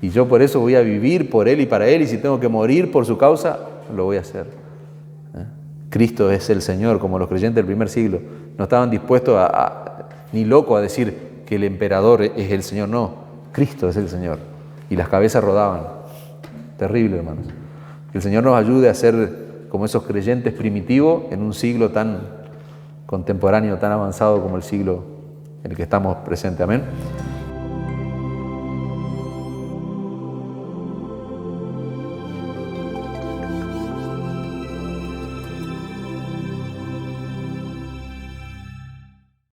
Y yo por eso voy a vivir por Él y para Él. Y si tengo que morir por su causa, lo voy a hacer. Cristo es el Señor, como los creyentes del primer siglo. No estaban dispuestos ni locos a decir que el emperador es el Señor. No, Cristo es el Señor. Y las cabezas rodaban. Terrible, hermanos. Que el Señor nos ayude a ser como esos creyentes primitivos en un siglo tan contemporáneo, tan avanzado como el siglo en el que estamos presentes. Amén.